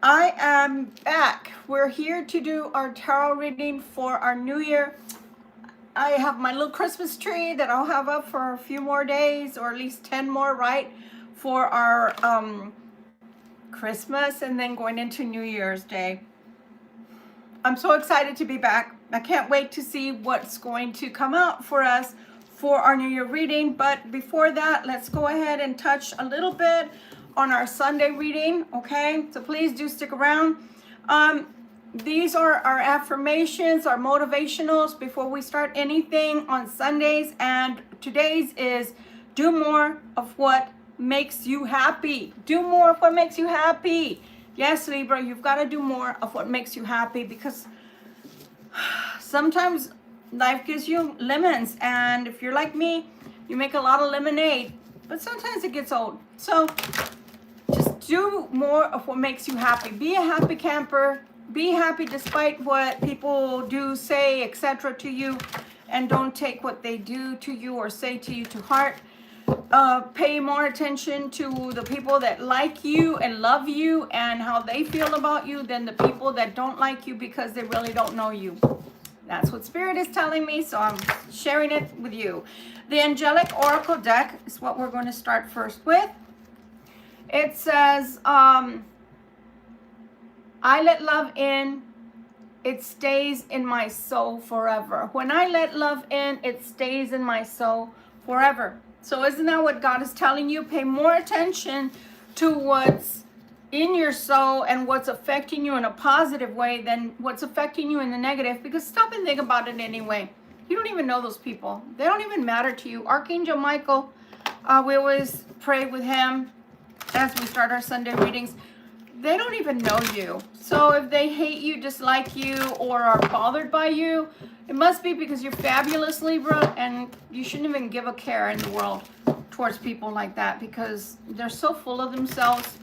I am back. We're here to do our tarot reading for our new year. I have my little Christmas tree that I'll have up for a few more days, or at least 10 more, right? For our Christmas and then going into New Year's Day. I'm so excited to be back. I can't wait to see what's going to come out for us for our New Year reading. But before that, let's go ahead and touch a little bit on our Sunday reading, okay? So please do stick around. These are our affirmations, our motivationals before we start anything on Sundays. And today's is do more of what makes you happy. Do more of what makes you happy. Yes, Libra, you've got to do more of what makes you happy, because sometimes life gives you lemons, and if you're like me, you make a lot of lemonade, but sometimes it gets old. So just do more of what makes you happy. Be a happy camper. Be happy despite what people do, say, etc. to you, and don't take what they do to you or say to you to heart. Pay more attention to the people that like you and love you and how they feel about you than the people that don't like you because they really don't know you. That's what Spirit is telling me, so I'm sharing it with you. The Angelic Oracle deck is what we're going to start first with. It says, I let love in, it stays in my soul forever. When I let love in, it stays in my soul forever. So isn't that what God is telling you? Pay more attention to what's in your soul and what's affecting you in a positive way than what's affecting you in the negative, because stop and think about it anyway. You don't even know those people. They don't even matter to you. Archangel Michael, we always pray with him as we start our Sunday readings. They don't even know you. So if they hate you, dislike you, or are bothered by you, it must be because you're fabulous, Libra, and you shouldn't even give a care in the world towards people like that, because they're so full of themselves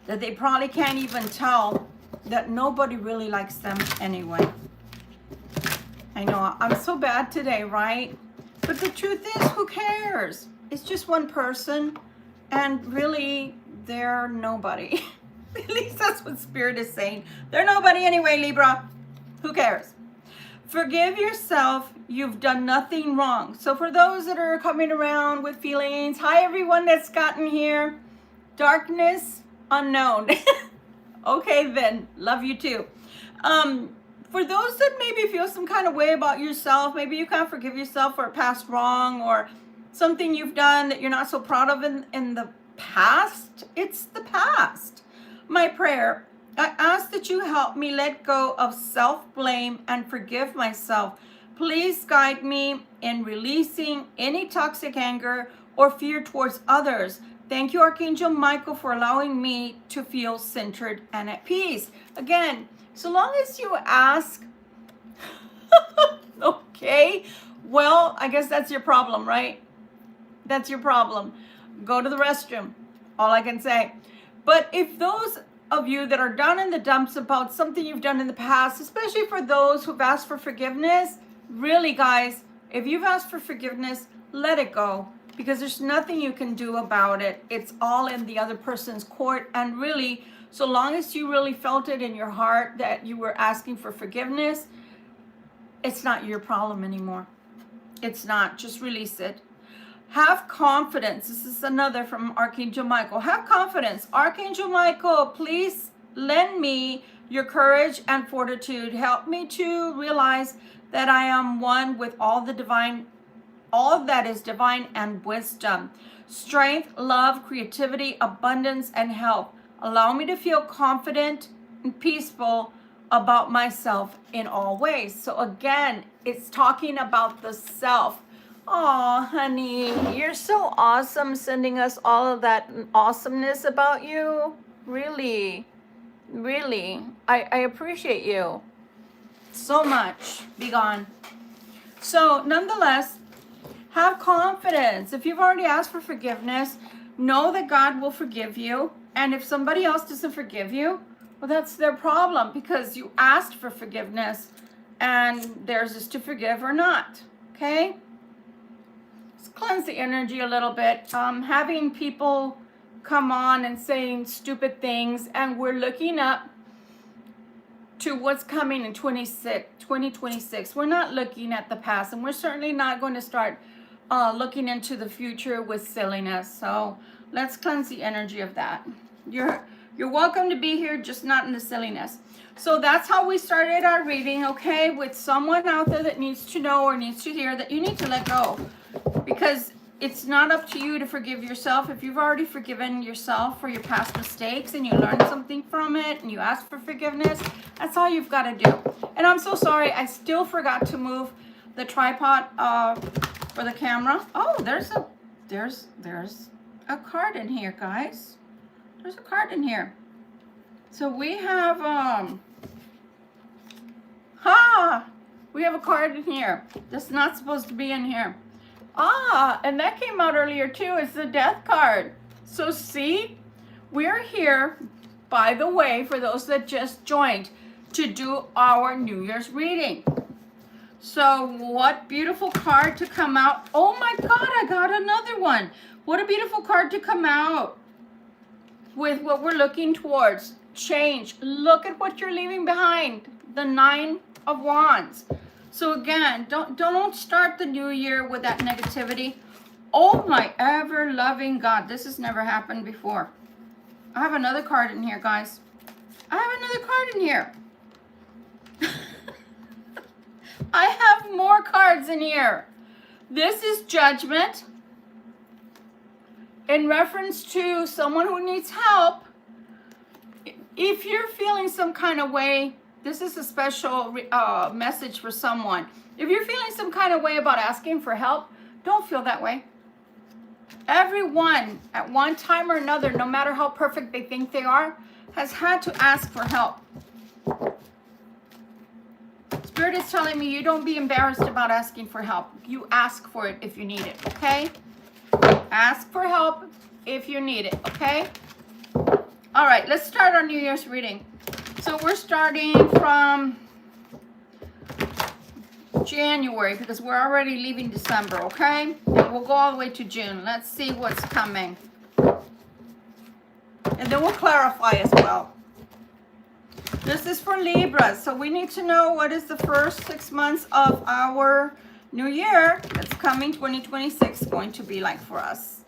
that they probably can't even tell that nobody really likes them anyway. I know, I'm so bad today, right? But the truth is, who cares? It's just one person, and really, they're nobody. At least that's what Spirit is saying. They're nobody anyway, Libra. Who cares? Forgive yourself. You've done nothing wrong. So for those that are coming around with feelings, hi everyone that's gotten here. Darkness unknown. Okay then, love you too. For those that maybe feel some kind of way about yourself, maybe you can't forgive yourself for a past wrong or something you've done that you're not so proud of in the past. It's the past. My prayer, I ask that you help me let go of self-blame and forgive myself. Please guide me in releasing any toxic anger or fear towards others. Thank you, Archangel Michael, for allowing me to feel centered and at peace. Again, so long as you ask, okay, well, I guess that's your problem, right? That's your problem. Go to the restroom. All I can say. But if those of you that are down in the dumps about something you've done in the past, especially for those who've asked for forgiveness, really, guys, if you've asked for forgiveness, let it go, because there's nothing you can do about it. It's all in the other person's court. And really, so long as you really felt it in your heart that you were asking for forgiveness, it's not your problem anymore. It's not. Just release it. Have confidence. This is another from Archangel Michael. Have confidence. Archangel Michael, please lend me your courage and fortitude. Help me to realize that I am one with all that is divine and wisdom. Strength, love, creativity, abundance, and health. Allow me to feel confident and peaceful about myself in all ways. So again, it's talking about the self. Oh, honey, you're so awesome, sending us all of that awesomeness about you. Really, really, I appreciate you so much. Be gone. So nonetheless, have confidence. If you've already asked for forgiveness, know that God will forgive you. And if somebody else doesn't forgive you, well, that's their problem, because you asked for forgiveness and theirs is to forgive or not. Okay? Cleanse the energy a little bit. Having people come on and saying stupid things, and we're looking up to what's coming in 2026. We're not looking at the past, and we're certainly not going to start looking into the future with silliness. So let's cleanse the energy of that. You're welcome to be here, just not in the silliness. So that's how we started our reading, okay? With someone out there that needs to know or needs to hear that you need to let go, because it's not up to you to forgive yourself. If you've already forgiven yourself for your past mistakes and you learned something from it and you ask for forgiveness, that's all you've got to do. And I'm so sorry, I still forgot to move the tripod for the camera. Oh, there's a card in here, guys. There's a card in here. So we have we have a card in here that's not supposed to be in here. And that came out earlier too. It's the death card. So see, we're here, by the way, for those that just joined, to do our New Year's reading. So what beautiful card to come out. Oh my God, I got another one. What a beautiful card to come out with what we're looking towards. Change. Look at what you're leaving behind. The 9 of Wands. So again, don't start the new year with that negativity. Oh my ever loving God, this has never happened before. I have another card in here, guys. I have another card in here. I have more cards in here. This is Judgment in reference to someone who needs help. If you're feeling some kind of way, this is a special message for someone. If you're feeling some kind of way about asking for help, don't feel that way. Everyone, at one time or another, no matter how perfect they think they are, has had to ask for help. Spirit is telling me you don't be embarrassed about asking for help. You ask for it if you need it, okay? Ask for help if you need it, okay? All right, let's start our New Year's reading. So we're starting from January because we're already leaving December, okay? And we'll go all the way to June. Let's see what's coming. And then we'll clarify as well. This is for Libra, so we need to know what is the first 6 months of our new year that's coming, 2026, going to be like for us.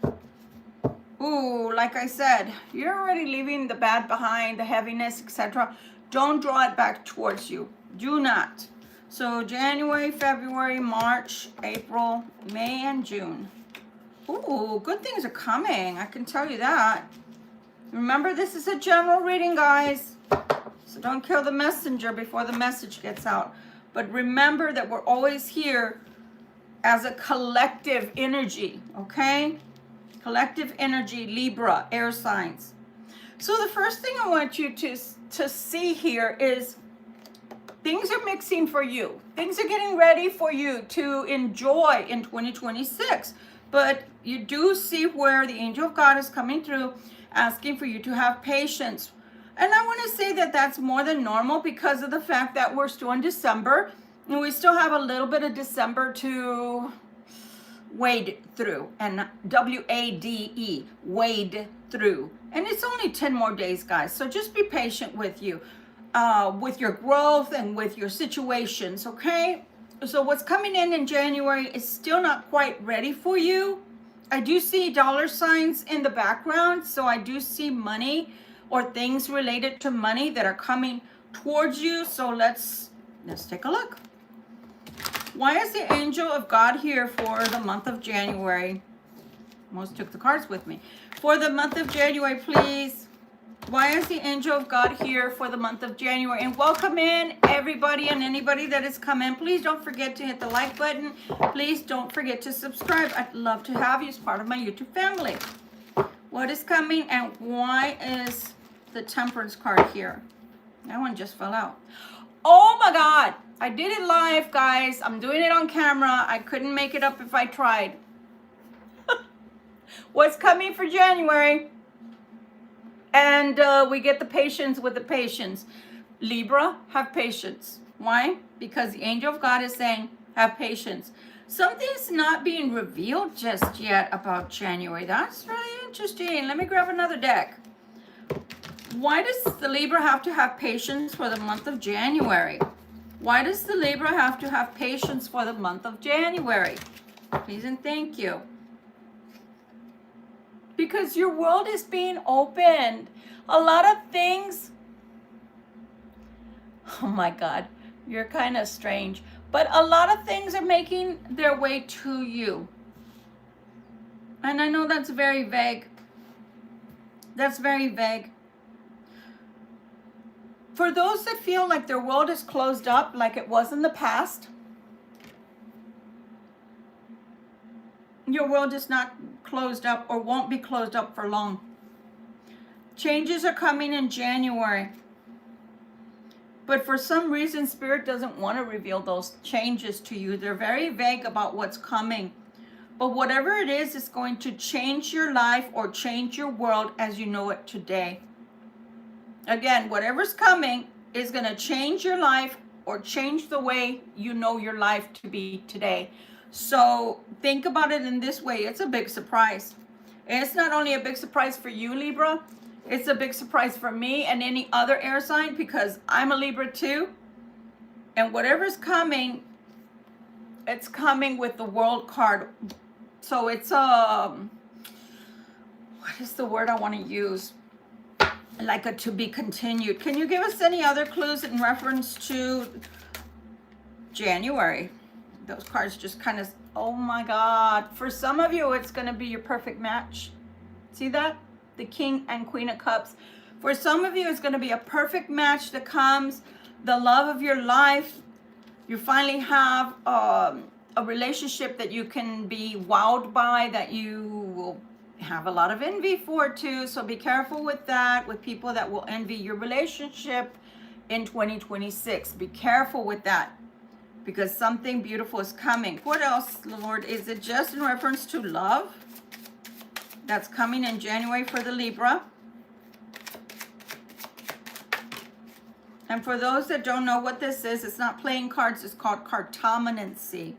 Ooh, like I said, you're already leaving the bad behind, the heaviness, etc. Don't draw it back towards you. Do not. So January, February, March, April, May, and June. Ooh, good things are coming. I can tell you that. Remember, this is a general reading, guys. So don't kill the messenger before the message gets out. But remember that we're always here as a collective energy, okay? Collective energy, Libra, air signs. So the first thing I want you to see here is things are mixing for you. Things are getting ready for you to enjoy in 2026. But you do see where the angel of God is coming through, asking for you to have patience. And I want to say that that's more than normal because of the fact that we're still in December. And we still have a little bit of December to wade through, and W-A-D-E, wade through. And it's only 10 more days, guys. So just be patient with you, with your growth and with your situations, okay? So what's coming in January is still not quite ready for you. I do see dollar signs in the background. So I do see money or things related to money that are coming towards you. So let's take a look. Why is the angel of God here for the month of January? Almost took the cards with me. For the month of January, please. Why is the angel of God here for the month of January? And welcome in everybody and anybody that has come in. Please don't forget to hit the like button. Please don't forget to subscribe. I'd love to have you as part of my YouTube family. What is coming and why is the Temperance card here? That one just fell out. Oh my God. I did it live, guys. I'm doing it on camera. I couldn't make it up if I tried. What's coming for January? And we get the patience with the patience. Libra, have patience. Why? Because the angel of God is saying, have patience. Something's not being revealed just yet about January. That's really interesting. Let me grab another deck. Why does the Libra have to have patience for the month of January? Why does the Libra have to have patience for the month of January? Please and thank you. Because your world is being opened. A lot of things. Oh my God, you're kind of strange. But a lot of things are making their way to you. And I know that's very vague. That's very vague. For those that feel like their world is closed up like it was in the past, your world is not closed up or won't be closed up for long. Changes are coming in January. But for some reason, Spirit doesn't want to reveal those changes to you. They're very vague about what's coming. But whatever it is, it's going to change your life or change your world as you know it today. Again, whatever's coming is going to change your life or change the way you know your life to be today. So think about it in this way. It's a big surprise. It's not only a big surprise for you, Libra. It's a big surprise for me and any other air sign because I'm a Libra too. And whatever's coming, it's coming with the World card. So it's what is the word I want to use? Like a to be continued. Can you give us any other clues in reference to January? Those cards just kind of, oh my God. For some of you, it's going to be your perfect match. See that? The King and Queen of Cups. For some of you, it's going to be a perfect match that comes, the love of your life. You finally have a relationship that you can be wowed by, that you will have a lot of envy for too. So be careful with that, with people that will envy your relationship in 2026. Be careful with that because something beautiful is coming. What else, Lord? Is it just in reference to love? That's coming in January for the Libra. And for those that don't know what this is, it's not playing cards, it's called cartomancy.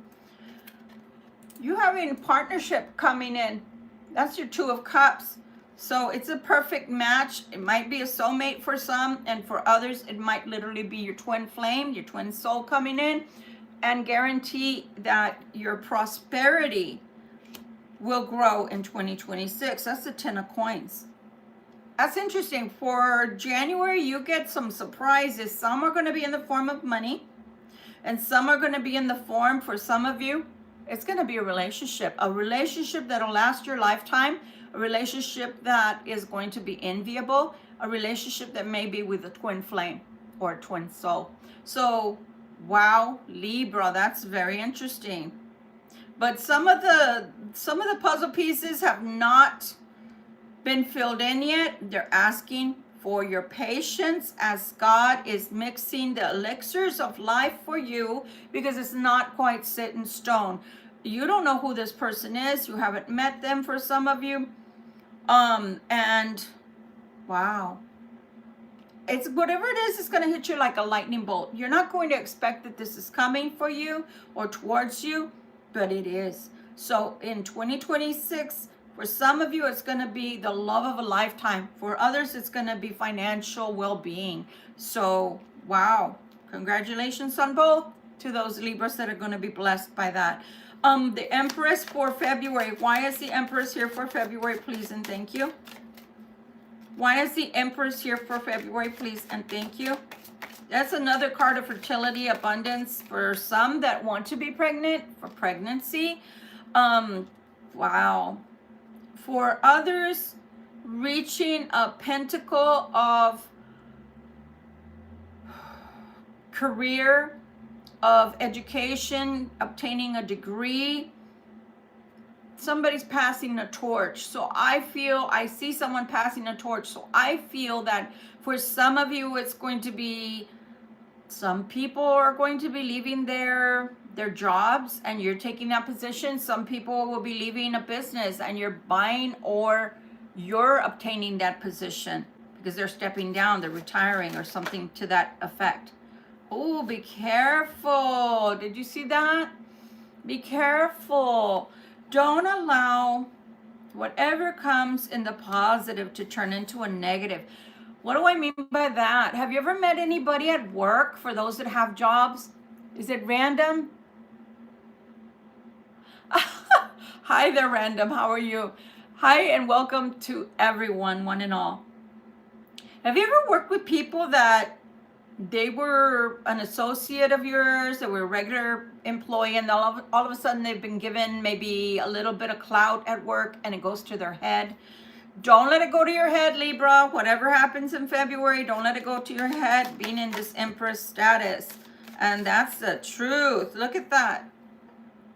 You having a partnership coming in. That's your Two of Cups. So it's a perfect match. It might be a soulmate for some, and for others, it might literally be your twin flame, your twin soul coming in, and guarantee that your prosperity will grow in 2026. That's the 10 of coins. That's interesting. For January, you get some surprises. Some are going to be in the form of money, and some are going to be in the form, for some of you, it's going to be a relationship that'll last your lifetime, a relationship that is going to be enviable, a relationship that may be with a twin flame or a twin soul. So, wow, Libra, that's very interesting. But some of the puzzle pieces have not been filled in yet. They're asking for your patience as God is mixing the elixirs of life for you, because it's not quite set in stone. You don't know who this person is. You haven't met them, for some of you. And wow. It's whatever it is, it's going to hit you like a lightning bolt. You're not going to expect that this is coming for you or towards you, but it is. So in 2026, for some of you, it's going to be the love of a lifetime. For others, it's going to be financial well-being. So, wow. Congratulations on both to those Libras that are going to be blessed by that. The Empress for February. Why is the Empress here for February, please and thank you? Why is the Empress here for February, please and thank you? That's another card of fertility, abundance for some that want to be pregnant, for pregnancy. Wow. For others, reaching a pentacle of career, of education, obtaining a degree. Somebody's passing a torch. So I see someone passing a torch. So I feel that for some of you, it's going to be, some people are going to be leaving their jobs and you're taking that position. Some people will be leaving a business and you're buying, or you're obtaining that position because they're stepping down, they're retiring, or something to that effect. Oh, be careful. Did you see that? Be careful. Don't allow whatever comes in the positive to turn into a negative. What do I mean by that? Have you ever met anybody at work, for those that have jobs? Is it random? Hi there, random. How are you? Hi, and welcome to everyone, one and all. Have you ever worked with people that they were an associate of yours, they were a regular employee, and all of a sudden they've been given maybe a little bit of clout at work and it goes to their head? Don't let it go to your head, Libra. Whatever happens in February, don't let it go to your head, being in this Empress status. And that's the truth. Look at that.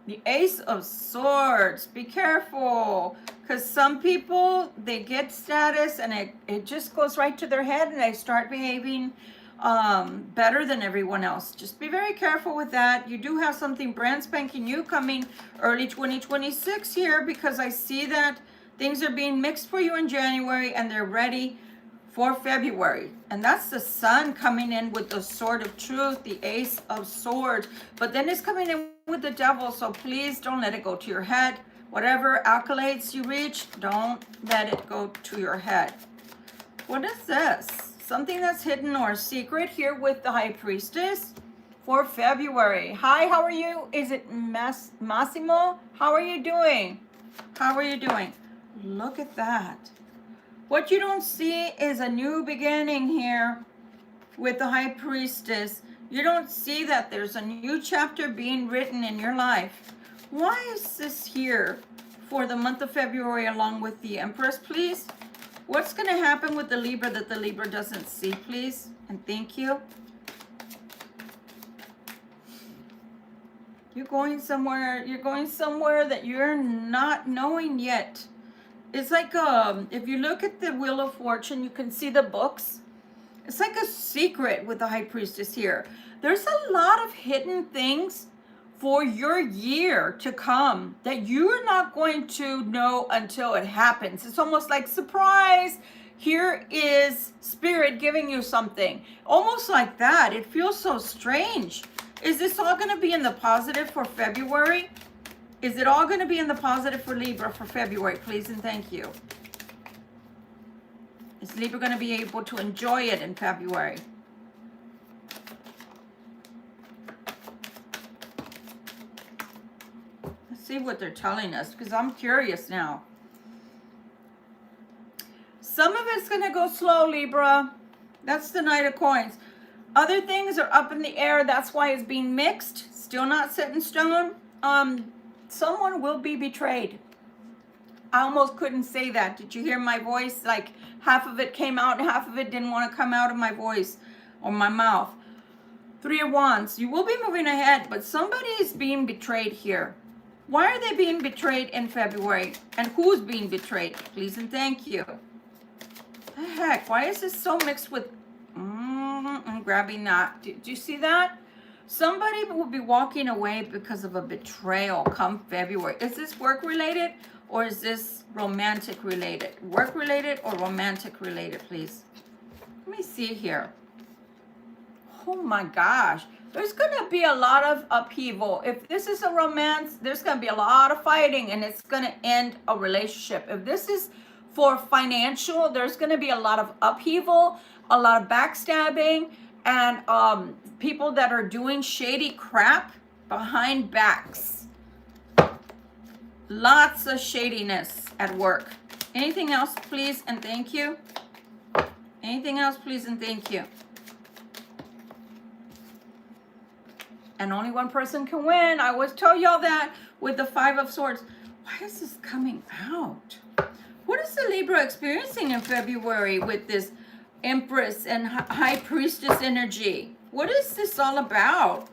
The Ace of Swords. Be careful. Because some people, they get status and it just goes right to their head and they start behaving better than everyone else. Just be very careful with that. You do have something brand spanking new coming early 2026 here, because I see that things are being mixed for you in January and they're ready for February. And that's the Sun coming in with the Sword of Truth, the Ace of Swords. But then it's coming in with the Devil. So please don't let it go to your head. Whatever accolades you reach, don't let it go to your head. What is this? Something that's hidden or secret here with the High Priestess for February. Hi, how are you? Is it Massimo? How are you doing? How are you doing? Look at that. What you don't see is a new beginning here with the High Priestess. You don't see that there's a new chapter being written in your life. Why is this here for the month of February along with the Empress, please? What's going to happen with the Libra that the Libra doesn't see, please? And thank you. You're going somewhere that you're not knowing yet. It's like, if you look at the Wheel of Fortune, you can see the books. It's like a secret with the High Priestess here. There's a lot of hidden things for your year to come that you're not going to know until it happens. It's almost like surprise. Here is Spirit giving you something. Almost like that. It feels so strange. Is this all going to be in the positive for February? Is it all going to be in the positive for Libra for February, please and thank you? Is Libra going to be able to enjoy it in February? Let's see what they're telling us, because I'm curious now. Some of it's going to go slow, Libra. That's the Knight of Coins. Other things are up in the air. That's why it's being mixed. Still not set in stone. Someone will be betrayed. I almost couldn't say that. Did you hear my voice? Like half of it came out and half of it didn't want to come out of my voice or my mouth. 3 of Wands. You will be moving ahead, but somebody is being betrayed here. Why are they being betrayed in February? And who's being betrayed? Please and thank you. The heck? Why is this so mixed with... I'm grabbing that. Do you see that? Somebody will be walking away because of a betrayal come February. Is this work related or is this romantic related? Work related or romantic related, please? Let me see here. Oh my gosh. There's going to be a lot of upheaval. If this is a romance, there's going to be a lot of fighting and it's going to end a relationship. If this is for financial, there's going to be a lot of upheaval, a lot of backstabbing, and people that are doing shady crap behind backs. Lots of shadiness at work. Anything else, please and thank you? Anything else, please and thank you? And only one person can win. I always tell y'all that with the 5 of Swords. Why is this coming out? What is the Libra experiencing in February with this Empress and High Priestess energy? What is this all about?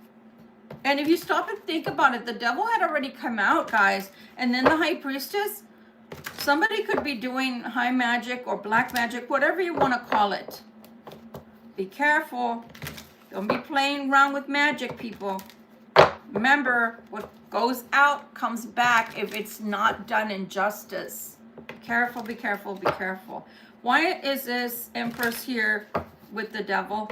And if you stop and think about it, the Devil had already come out, guys. And then the High Priestess, somebody could be doing high magic or black magic, whatever you want to call it. Be careful. Don't be playing around with magic, people. Remember, what goes out comes back if it's not done in justice. Be careful, be careful, be careful. Why is this Empress here with the Devil?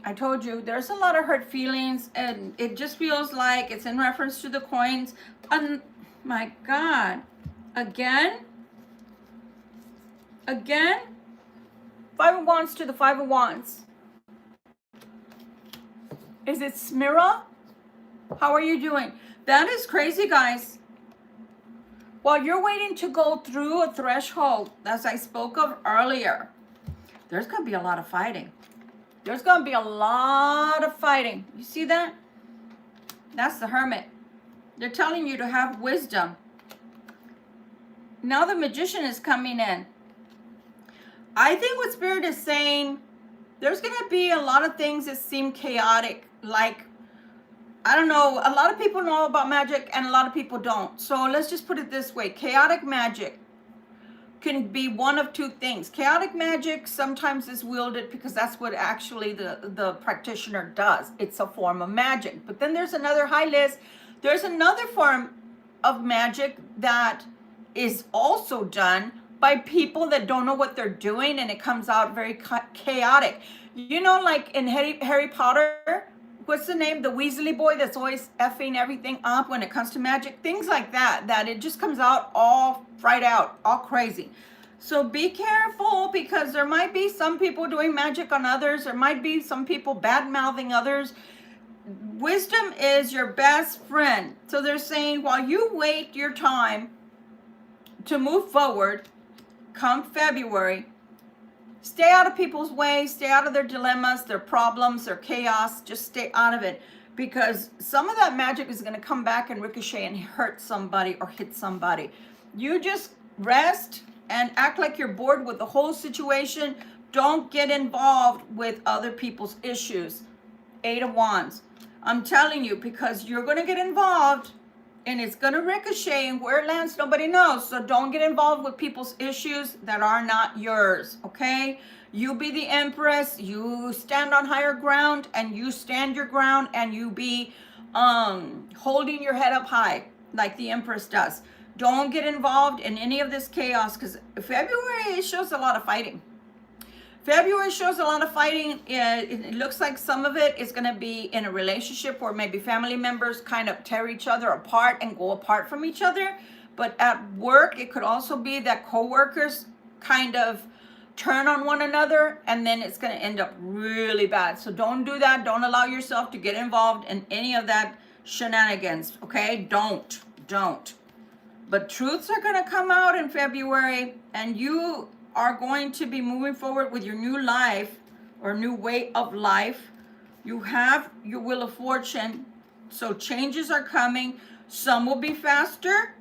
I told you, there's a lot of hurt feelings, and it just feels like it's in reference to the coins. My God. Again? Five of Wands to the Five of Wands. Is it Smira? How are you doing? That is crazy, guys. While you're waiting to go through a threshold, as I spoke of earlier, there's going to be a lot of fighting. There's going to be a lot of fighting. You see that? That's the Hermit. They're telling you to have wisdom. Now the Magician is coming in. I think what Spirit is saying, there's going to be a lot of things that seem chaotic. Like, I don't know, a lot of people know about magic and a lot of people don't. So let's just put it this way. Chaotic magic can be one of two things. Chaotic magic sometimes is wielded because that's what actually the practitioner does. It's a form of magic. But then there's another high list. There's another form of magic that is also done by people that don't know what they're doing, and it comes out very chaotic. You know, like in Harry Potter, what's the name? The Weasley boy that's always effing everything up when it comes to magic. Things like that, that it just comes out all fried out, all crazy. So be careful, because there might be some people doing magic on others. There might be some people bad-mouthing others. Wisdom is your best friend. So they're saying, while you wait your time to move forward, come February, stay out of people's way, stay out of their dilemmas, their problems, their chaos. Just stay out of it, because some of that magic is going to come back and ricochet and hurt somebody or hit somebody. You just rest and act like you're bored with the whole situation. Don't get involved with other people's issues. Eight of Wands. I'm telling you, because you're going to get involved and it's going to ricochet, and where it lands, nobody knows. So don't get involved with people's issues that are not yours, okay? You be the Empress. You stand on higher ground, and you stand your ground, and you be holding your head up high like the Empress does. Don't get involved in any of this chaos, because February shows a lot of fighting. February shows a lot of fighting. It looks like some of it is going to be in a relationship where maybe family members kind of tear each other apart and go apart from each other. But at work, it could also be that co-workers kind of turn on one another, and then it's going to end up really bad. So don't do that. Don't allow yourself to get involved in any of that shenanigans, okay? Don't. But truths are going to come out in February, and you are going to be moving forward with your new life or new way of life. You have your Wheel of Fortune, so changes are coming. Some will be faster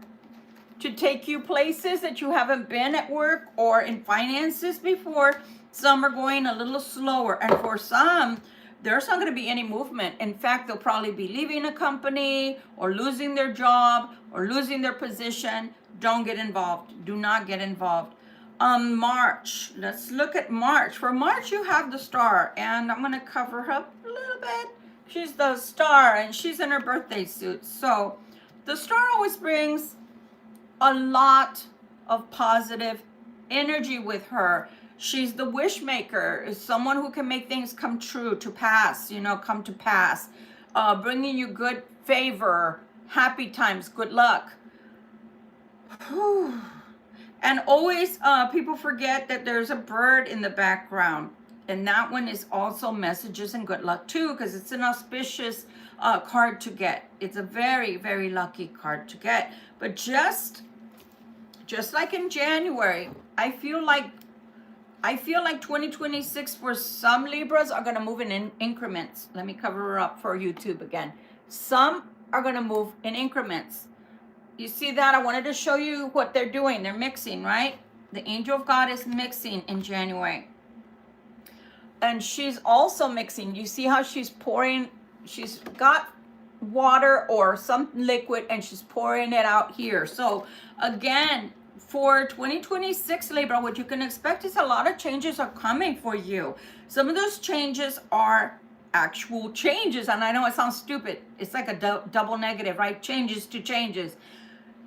to take you places that you haven't been at work or in finances before. Some are going a little slower, and for some, there's not going to be any movement. In fact, they'll probably be leaving a company or losing their job or losing their position. Don't get involved. Do not get involved. March, let's look at March. For March, you have the Star, and I'm going to cover her up a little bit. She's the Star, and she's in her birthday suit. So the Star always brings a lot of positive energy with her. She's the wish maker, is someone who can make things come true, to pass, come to pass, bringing you good favor, happy times, good luck. Whew. And always, people forget that there's a bird in the background. And that one is also messages and good luck too, because it's an auspicious card to get. It's a very, very lucky card to get. But just like in January, I feel like 2026 for some Libras are going to move in increments. Let me cover her up for YouTube again. Some are going to move in increments. You see that? I wanted to show you what they're doing. They're mixing, right? The Angel of God is mixing in January. And she's also mixing. You see how she's pouring? She's got water or some liquid, and she's pouring it out here. So again, for 2026 Libra, what you can expect is a lot of changes are coming for you. Some of those changes are actual changes. And I know it sounds stupid. It's like a double negative, right? Changes to changes.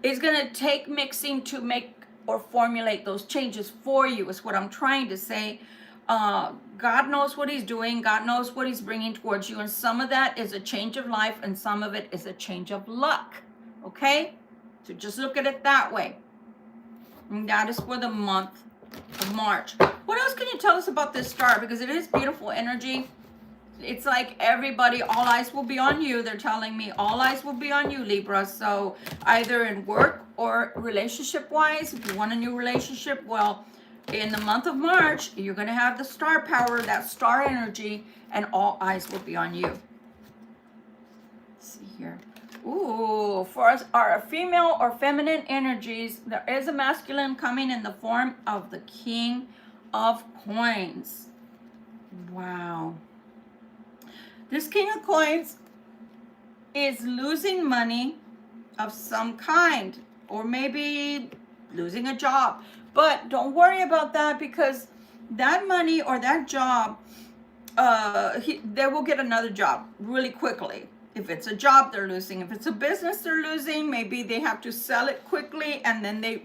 It's going to take mixing to make or formulate those changes for you, is what I'm trying to say. God knows what he's doing. God knows what he's bringing towards you. And some of that is a change of life, and some of it is a change of luck. Okay? So just look at it that way. And that is for the month of March. What else can you tell us about this star? Because it is beautiful energy. It's like everybody, all eyes will be on you. They're telling me all eyes will be on you, Libra. So either in work or relationship-wise, if you want a new relationship, well, in the month of March, you're going to have the star power, that star energy, and all eyes will be on you. Let's see here. Ooh, for us, our female or feminine energies, there is a masculine coming in the form of the King of Coins. Wow. This King of Coins is losing money of some kind, or maybe losing a job. But don't worry about that, because that money or that job, they will get another job really quickly. If it's a job they're losing, if it's a business they're losing, maybe they have to sell it quickly, and then they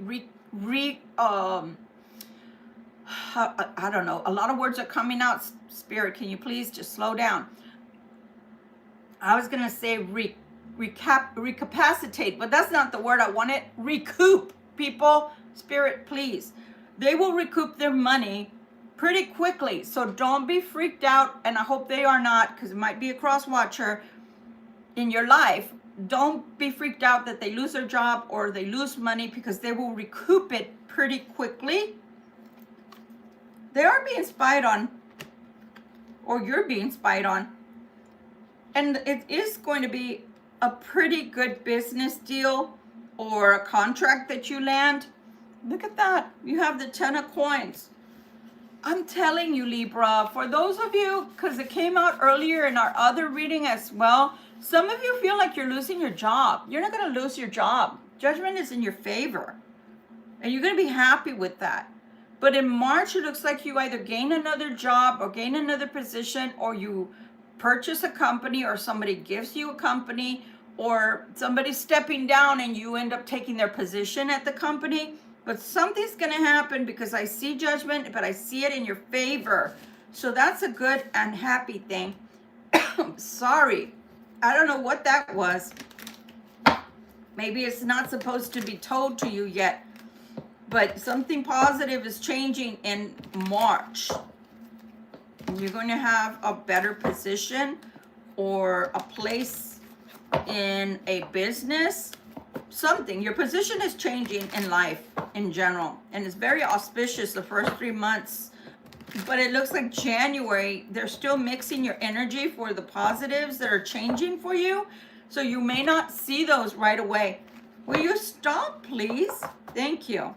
I don't know. A lot of words are coming out. Spirit, can you please just slow down? I was going to say recapacitate, but that's not the word I wanted. Recoup, people. Spirit, please. They will recoup their money pretty quickly. So don't be freaked out. And I hope they are not, because it might be a cross watcher in your life. Don't be freaked out that they lose their job or they lose money, because they will recoup it pretty quickly. They are being spied on, or you're being spied on. And it is going to be a pretty good business deal or a contract that you land. Look at that. You have the 10 of Coins. I'm telling you, Libra, for those of you, because it came out earlier in our other reading as well, some of you feel like you're losing your job. You're not going to lose your job. Judgment is in your favor. And you're going to be happy with that. But in March, it looks like you either gain another job or gain another position, or you purchase a company, or somebody gives you a company, or somebody's stepping down and you end up taking their position at the company. But something's going to happen, because I see judgment, but I see it in your favor. So that's a good and happy thing. Sorry. I don't know what that was. Maybe it's not supposed to be told to you yet. But something positive is changing in March. You're going to have a better position or a place in a business. Something. Your position is changing in life in general. And it's very auspicious the first 3 months. But it looks like January, they're still mixing your energy for the positives that are changing for you. So you may not see those right away. Will you stop, please? Thank you.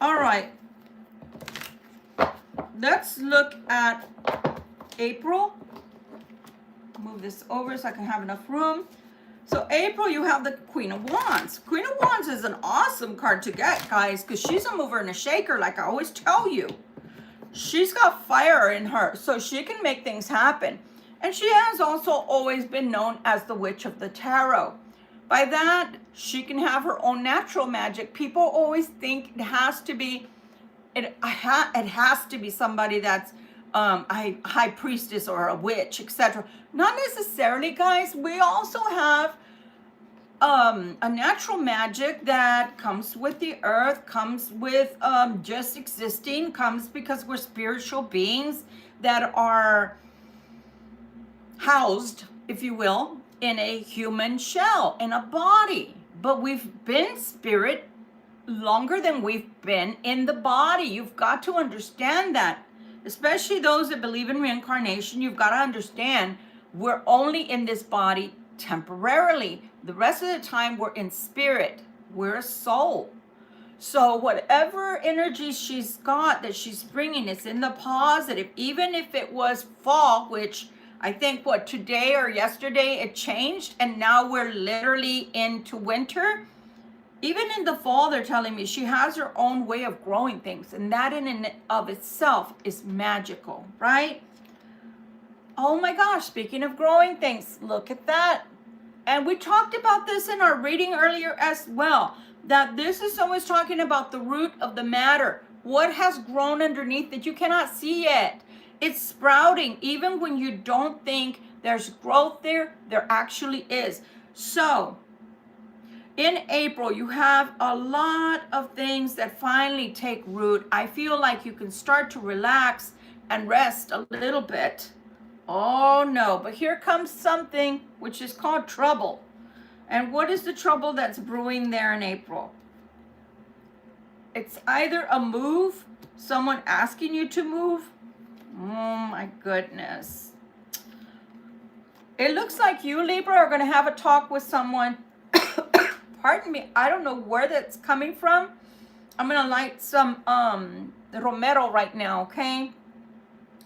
All right. Let's look at April. Move this over so I can have enough room. So April, you have the Queen of Wands. Queen of Wands is an awesome card to get, guys, because she's a mover and a shaker, like I always tell you. She's got fire in her, so she can make things happen. And she has also always been known as the Witch of the Tarot. By that, she can have her own natural magic. People always think it has to be, it has to be somebody that's a high priestess or a witch, etc. Not necessarily, guys. We also have a natural magic that comes with the earth, comes with just existing, comes because we're spiritual beings that are housed, if you will, in a human shell, in a body. But we've been spirit longer than we've been in the body. You've got to understand that. Especially those that believe in reincarnation, you've got to understand we're only in this body temporarily. The rest of the time we're in spirit. We're a soul. So whatever energy she's got that she's bringing is in the positive. Even if it was fall, which I think today or yesterday it changed, and now we're literally into winter. Even in the fall, they're telling me she has her own way of growing things, and that in and of itself is magical, right? Oh my gosh, speaking of growing things, look at that. And we talked about this in our reading earlier as well, that this is always talking about the root of the matter. What has grown underneath that you cannot see yet? It's sprouting. Even when you don't think there's growth there, there actually is. So in April, you have a lot of things that finally take root. I feel like you can start to relax and rest a little bit. Oh no, but here comes something which is called trouble. And what is the trouble that's brewing there in April? It's either a move, someone asking you to move. Oh my goodness. It looks like you, Libra, are going to have a talk with someone. Pardon me, I don't know where that's coming from. I'm going to light some romero right now, okay?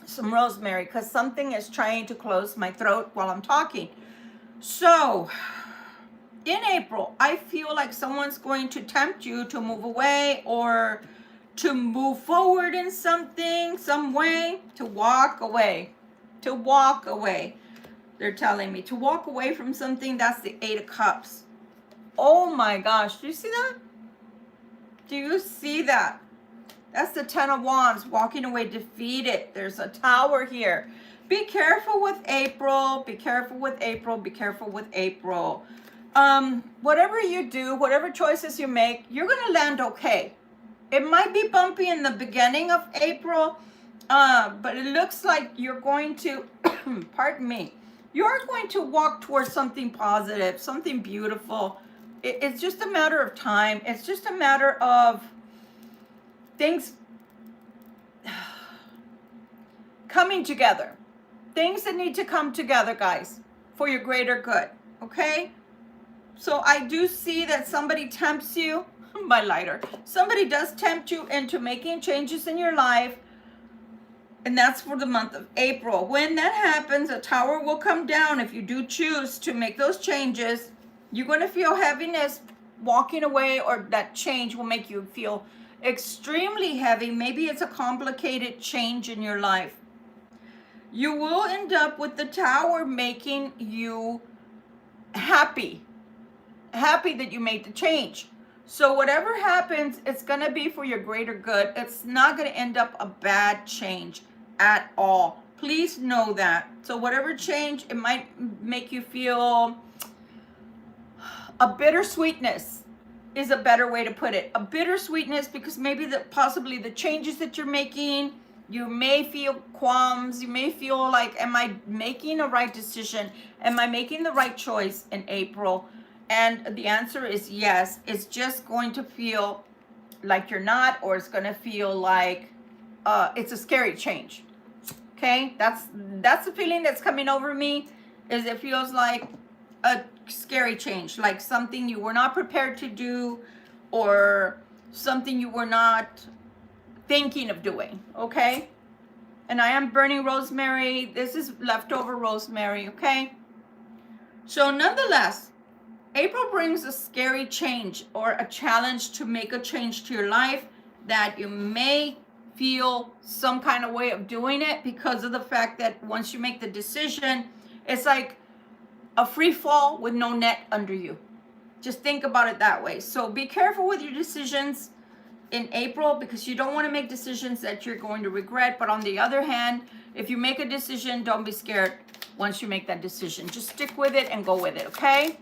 Some rosemary, because something is trying to close my throat while I'm talking. So, in April, I feel like someone's going to tempt you to move away or to move forward in something, some way, to walk away. To walk away. They're telling me to walk away from something. That's the 8 of Cups. Oh my gosh, do you see that? Do you see that? That's the 10 of Wands, walking away defeated. There's a Tower here. Be careful with April. Be careful with April. Be careful with April. Whatever you do, whatever choices you make, you're going to land okay. It might be bumpy in the beginning of April, but it looks like you're going to, pardon me, you're going to walk towards something positive, something beautiful. It's just a matter of time. It's just a matter of things coming together. Things that need to come together, guys, for your greater good, okay? So I do see that somebody tempts you, my lighter. Somebody does tempt you into making changes in your life, and that's for the month of April. When that happens, a Tower will come down. If you do choose to make those changes, you're going to feel heaviness walking away, or that change will make you feel extremely heavy. Maybe it's a complicated change in your life. You will end up with the Tower making you happy that you made the change. So whatever happens, it's going to be for your greater good. It's not going to end up a bad change at all. Please know that. So whatever change, it might make you feel a bittersweetness is a better way to put it. A bittersweetness, because maybe possibly the changes that you're making, you may feel qualms. You may feel like, am I making a right decision? Am I making the right choice in April? And the answer is yes. It's just going to feel like you're not, or it's going to feel like it's a scary change. Okay, that's the feeling that's coming over me. Is it feels like a scary change, like something you were not prepared to do, or something you were not thinking of doing. Okay, and I am burning rosemary. This is leftover rosemary. Okay, so nonetheless, April brings a scary change or a challenge to make a change to your life that you may feel some kind of way of doing it, because of the fact that once you make the decision, it's like a free fall with no net under you. Just think about it that way. So be careful with your decisions in April, because you don't want to make decisions that you're going to regret. But on the other hand, if you make a decision, don't be scared once you make that decision. Just stick with it and go with it, okay?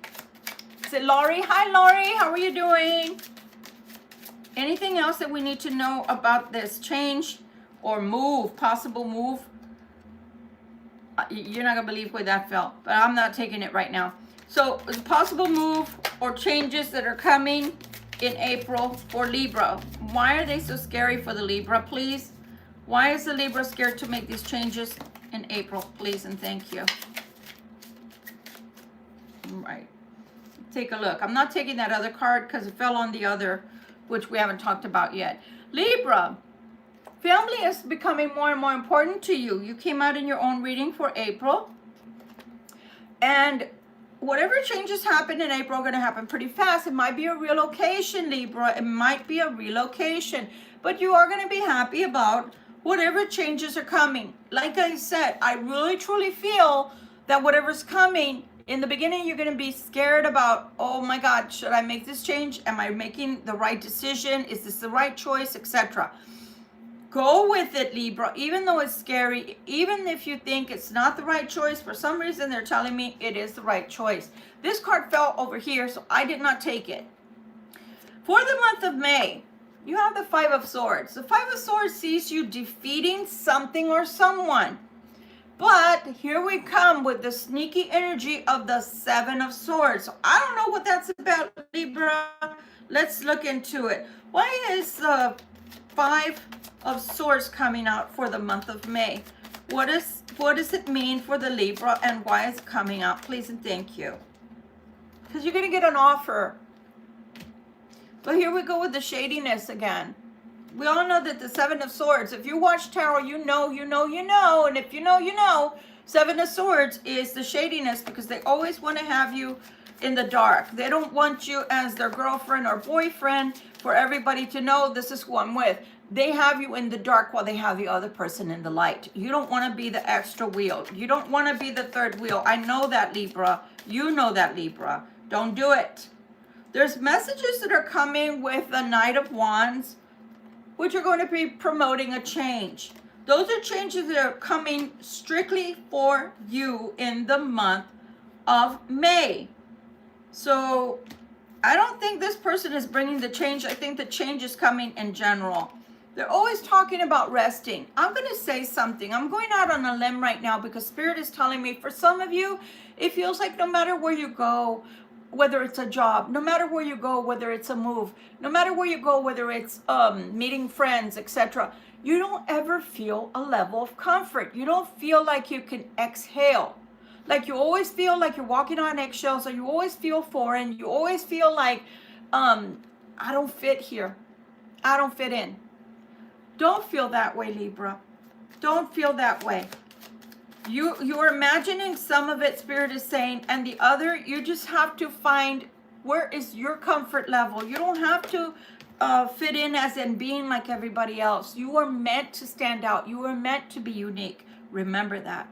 Is it Laurie? Hi, Laurie. How are you doing? Anything else that we need to know about this change or move, possible move? You're not going to believe where that fell, but I'm not taking it right now. So, possible move or changes that are coming in April for Libra. Why are they so scary for the Libra, please? Why is the Libra scared to make these changes in April, please, and thank you. All right. Take a look. I'm not taking that other card because it fell on the other, which we haven't talked about yet. Libra, family is becoming more and more important to you. You came out in your own reading for April. And whatever changes happen in April are going to happen pretty fast. It might be a relocation, Libra. It might be a relocation. But you are going to be happy about whatever changes are coming. Like I said, I really truly feel that whatever's coming, in the beginning, you're going to be scared about, oh my God, should I make this change? Am I making the right decision? Is this the right choice? Etc. Go with it, Libra, even though it's scary, even if you think it's not the right choice. For some reason, they're telling me it is the right choice. This card fell over here, so I did not take it. For the month of May, you have the Five of Swords. The Five of Swords sees you defeating something or someone. But here we come with the sneaky energy of the Seven of Swords. So I don't know what that's about, Libra. Let's look into it. Why is the Five of Swords coming out for the month of May? What does it mean for the Libra, and why is it coming out? Please and thank you. Because you're going to get an offer. But here we go with the shadiness again. We all know that the Seven of Swords, if you watch tarot, you know. And if you know, Seven of Swords is the shadiness, because they always want to have you in the dark. They don't want you as their girlfriend or boyfriend for everybody to know this is who I'm with. They have you in the dark while they have the other person in the light. You don't want to be the extra wheel. You don't want to be the third wheel. I know that, Libra. You know that, Libra. Don't do it. There's messages that are coming with the Knight of Wands, which are going to be promoting a change. Those are changes that are coming strictly for you in the month of May. So I don't think this person is bringing the change. I think the change is coming in general. They're always talking about resting. I'm going to say something. I'm going out on a limb right now because Spirit is telling me for some of you, it feels like no matter where you go, whether it's a job, no matter where you go, whether it's a move, no matter where you go, whether it's meeting friends, etc., you don't ever feel a level of comfort. You don't feel like you can exhale. Like you always feel like you're walking on eggshells, or you always feel foreign. You always feel like, I don't fit here. I don't fit in. Don't feel that way, Libra. Don't feel that way. You're imagining some of it, Spirit is saying, and the other, you just have to find where is your comfort level. You don't have to fit in as in being like everybody else. You are meant to stand out. You are meant to be unique. Remember that.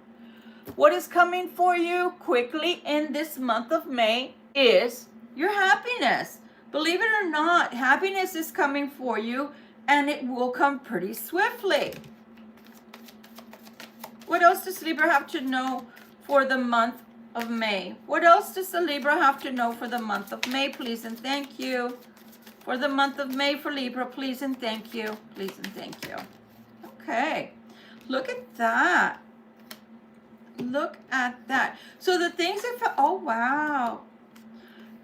What is coming for you quickly in this month of May is your happiness. Believe it or not, happiness is coming for you, and it will come pretty swiftly. What else does Libra have to know for the month of May? What else does the Libra have to know for the month of May, please and thank you? For the month of May for Libra, please and thank you. Please and thank you. Okay, look at that. Look at that. So the things that, oh wow.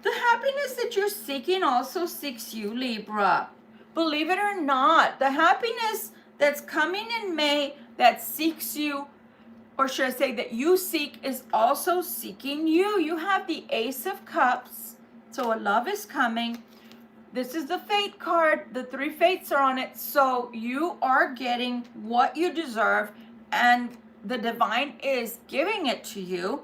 The happiness that you're seeking also seeks you, Libra. Believe it or not, the happiness that's coming in May that seeks you, or should I say that you seek, is also seeking you. You have the Ace of Cups, so a love is coming. This is the Fate card. The 3 fates are on it, so you are getting what you deserve, and the divine is giving it to you.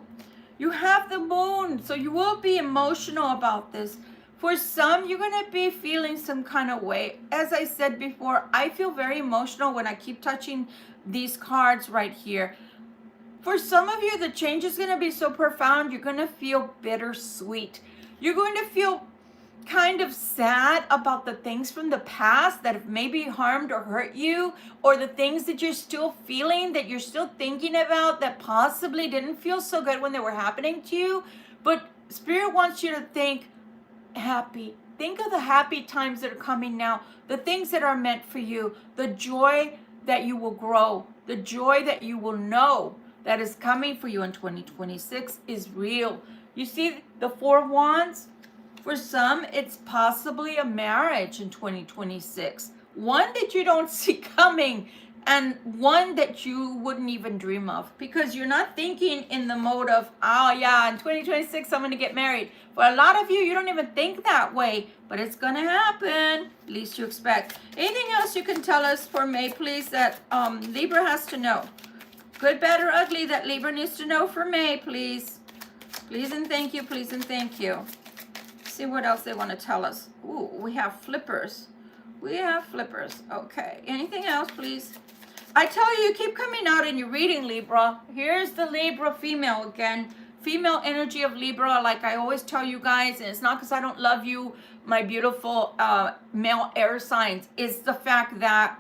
You have the Moon, so you will be emotional about this. For some, you're going to be feeling some kind of way. As I said before, I feel very emotional when I keep touching these cards right here. For some of you, the change is going to be so profound, you're going to feel bittersweet. You're going to feel kind of sad about the things from the past that have maybe harmed or hurt you, or the things that you're still feeling, that you're still thinking about, that possibly didn't feel so good when they were happening to you. But Spirit wants you to think happy. Think of the happy times that are coming now, the things that are meant for you, the joy that you will grow, the joy that you will know that is coming for you in 2026 is real. You see the 4 of Wands? For some, it's possibly a marriage in 2026. One that you don't see coming, and one that you wouldn't even dream of, because you're not thinking in the mode of, oh yeah, in 2026 I'm going to get married. For a lot of you, you don't even think that way, but it's going to happen. At least you expect. Anything else you can tell us for May, please, that Libra has to know? Good, bad, or ugly that Libra needs to know for May, please. Please and thank you, please and thank you. See what else they want to tell us. Ooh, we have flippers. We have flippers. Okay. Anything else, please? I tell you, you keep coming out in your reading, Libra. Here's the Libra female again. Female energy of Libra, like I always tell you guys, and it's not because I don't love you, my beautiful male air signs. It's the fact that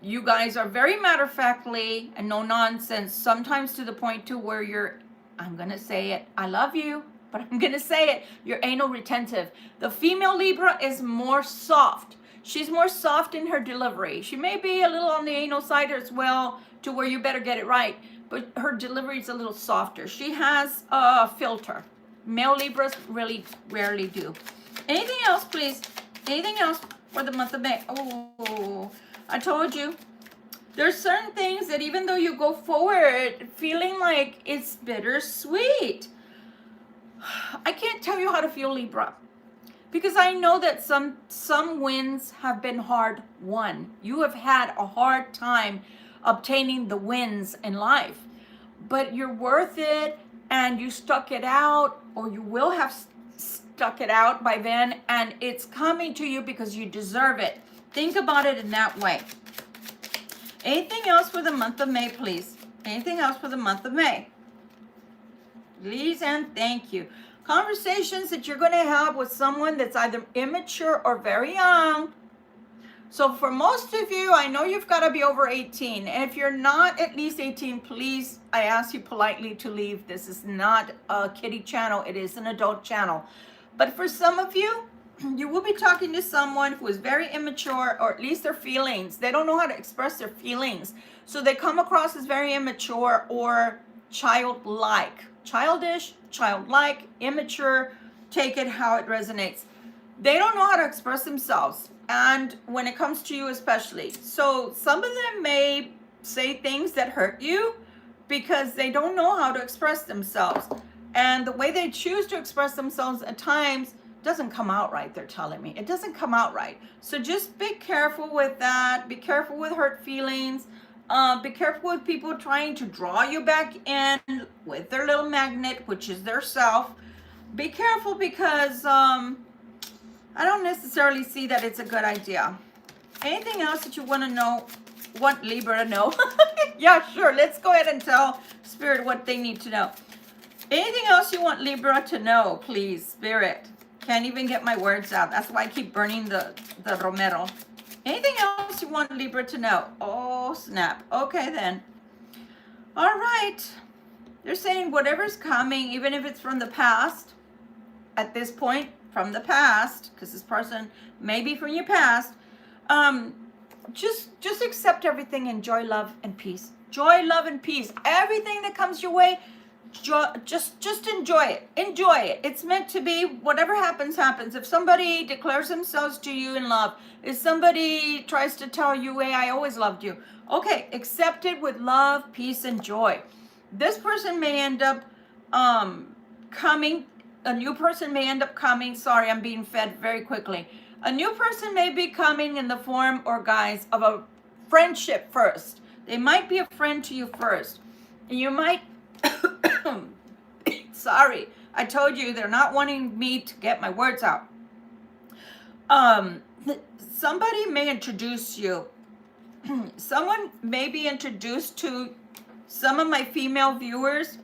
You guys are very matter-of-factly and no nonsense, sometimes to the point to where you're, I'm going to say it, I love you, but I'm going to say it, you're anal retentive. The female Libra is more soft. She's more soft in her delivery. She may be a little on the anal side as well, to where you better get it right, but her delivery is a little softer. She has a filter. Male Libras really rarely do. Anything else, please? Anything else for the month of May? Oh, I told you. There's certain things that even though you go forward feeling like it's bittersweet, I can't tell you how to feel, Libra, because I know that some wins have been hard won. You have had a hard time obtaining the wins in life, but you're worth it, and you stuck it out, or you will have stuck it out by then, and it's coming to you because you deserve it. Think about it in that way. Anything else for the month of May, please? Anything else for the month of May? Please and thank you. Conversations that you're going to have with someone that's either immature or very young. So for most of you, I know you've got to be over 18. And if you're not at least 18, please, I ask you politely to leave. This is not a kiddie channel. It is an adult channel. But for some of you, you will be talking to someone who is very immature, or at least their feelings. They don't know how to express their feelings. So they come across as very immature or childlike. Childish, childlike, immature, take it how it resonates. They don't know how to express themselves. And when it comes to you especially. So some of them may say things that hurt you because they don't know how to express themselves. And the way they choose to express themselves at times doesn't come out right, they're telling me. It doesn't come out right. So just be careful with that. Be careful with hurt feelings. Be careful with people trying to draw you back in with their little magnet, which is their self. Be careful because I don't necessarily see that it's a good idea. Anything else that you want to know, want Libra to know? Yeah, sure. Let's go ahead and tell Spirit what they need to know. Anything else you want Libra to know, please, Spirit? Can't even get my words out. That's why I keep burning the Romero. Anything else you want Libra to know? Oh, snap. Okay, then. All right. They're saying whatever's coming, even if it's from the past, at this point, from the past, because this person may be from your past, just accept everything. Enjoy love and peace. Joy, love, and peace. Everything that comes your way, just enjoy it. Enjoy it. It's meant to be. Whatever happens, happens. If somebody declares themselves to you in love, if somebody tries to tell you, hey, I always loved you, okay, accept it with love, peace, and joy. This person may end up coming. A new person may end up coming. Sorry, I'm being fed very quickly. A new person may be coming in the form or guise of a friendship first. They might be a friend to you first. And you might, sorry, I told you they're not wanting me to get my words out. Somebody may introduce you. Someone may be introduced to some of my female viewers.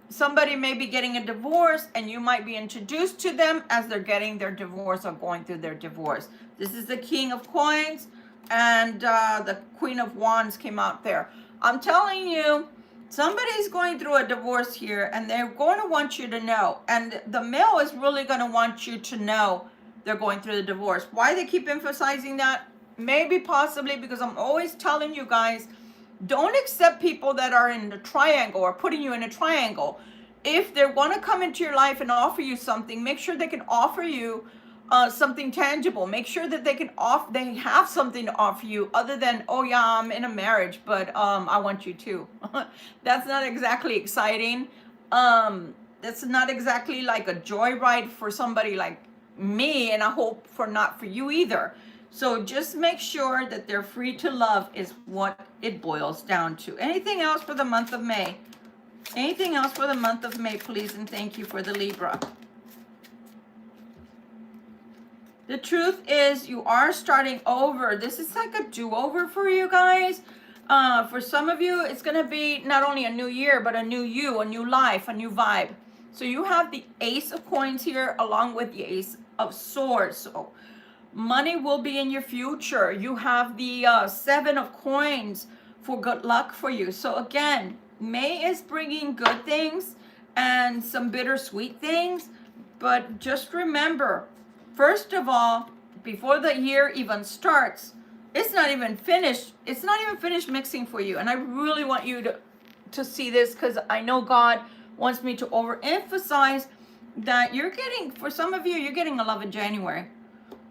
Somebody may be getting a divorce, and you might be introduced to them as they're getting their divorce or going through their divorce. This is the King of Coins, and the Queen of Wands came out there. I'm telling you, somebody's going through a divorce here, and they're going to want you to know. And the male is really going to want you to know they're going through the divorce. Why they keep emphasizing that? Maybe possibly because I'm always telling you guys, don't accept people that are in the triangle or putting you in a triangle. If they want to come into your life and offer you something, make sure they can offer you something tangible. Make sure that they have something to offer you other than, oh yeah, I'm in a marriage, but I want you too. That's not exactly exciting. That's not exactly like a joyride for somebody like me, and I hope not for you either. So just make sure that they're free to love is what it boils down to. Anything else for the month of May? Anything else for the month of May, please, and thank you for the Libra. The truth is you are starting over. This is like a do-over for you guys. For some of you, it's going to be not only a new year, but a new you, a new life, a new vibe. So you have the Ace of Coins here along with the Ace of Swords. So Money will be in your future. You have the 7 of coins for good luck for you. So again, May is bringing good things and some bittersweet things. But just remember, first of all, before the year even starts, it's not even finished. It's not even finished mixing for you. And I really want you to see this, because I know God wants me to overemphasize that you're getting, for some of you, you're getting a love in January.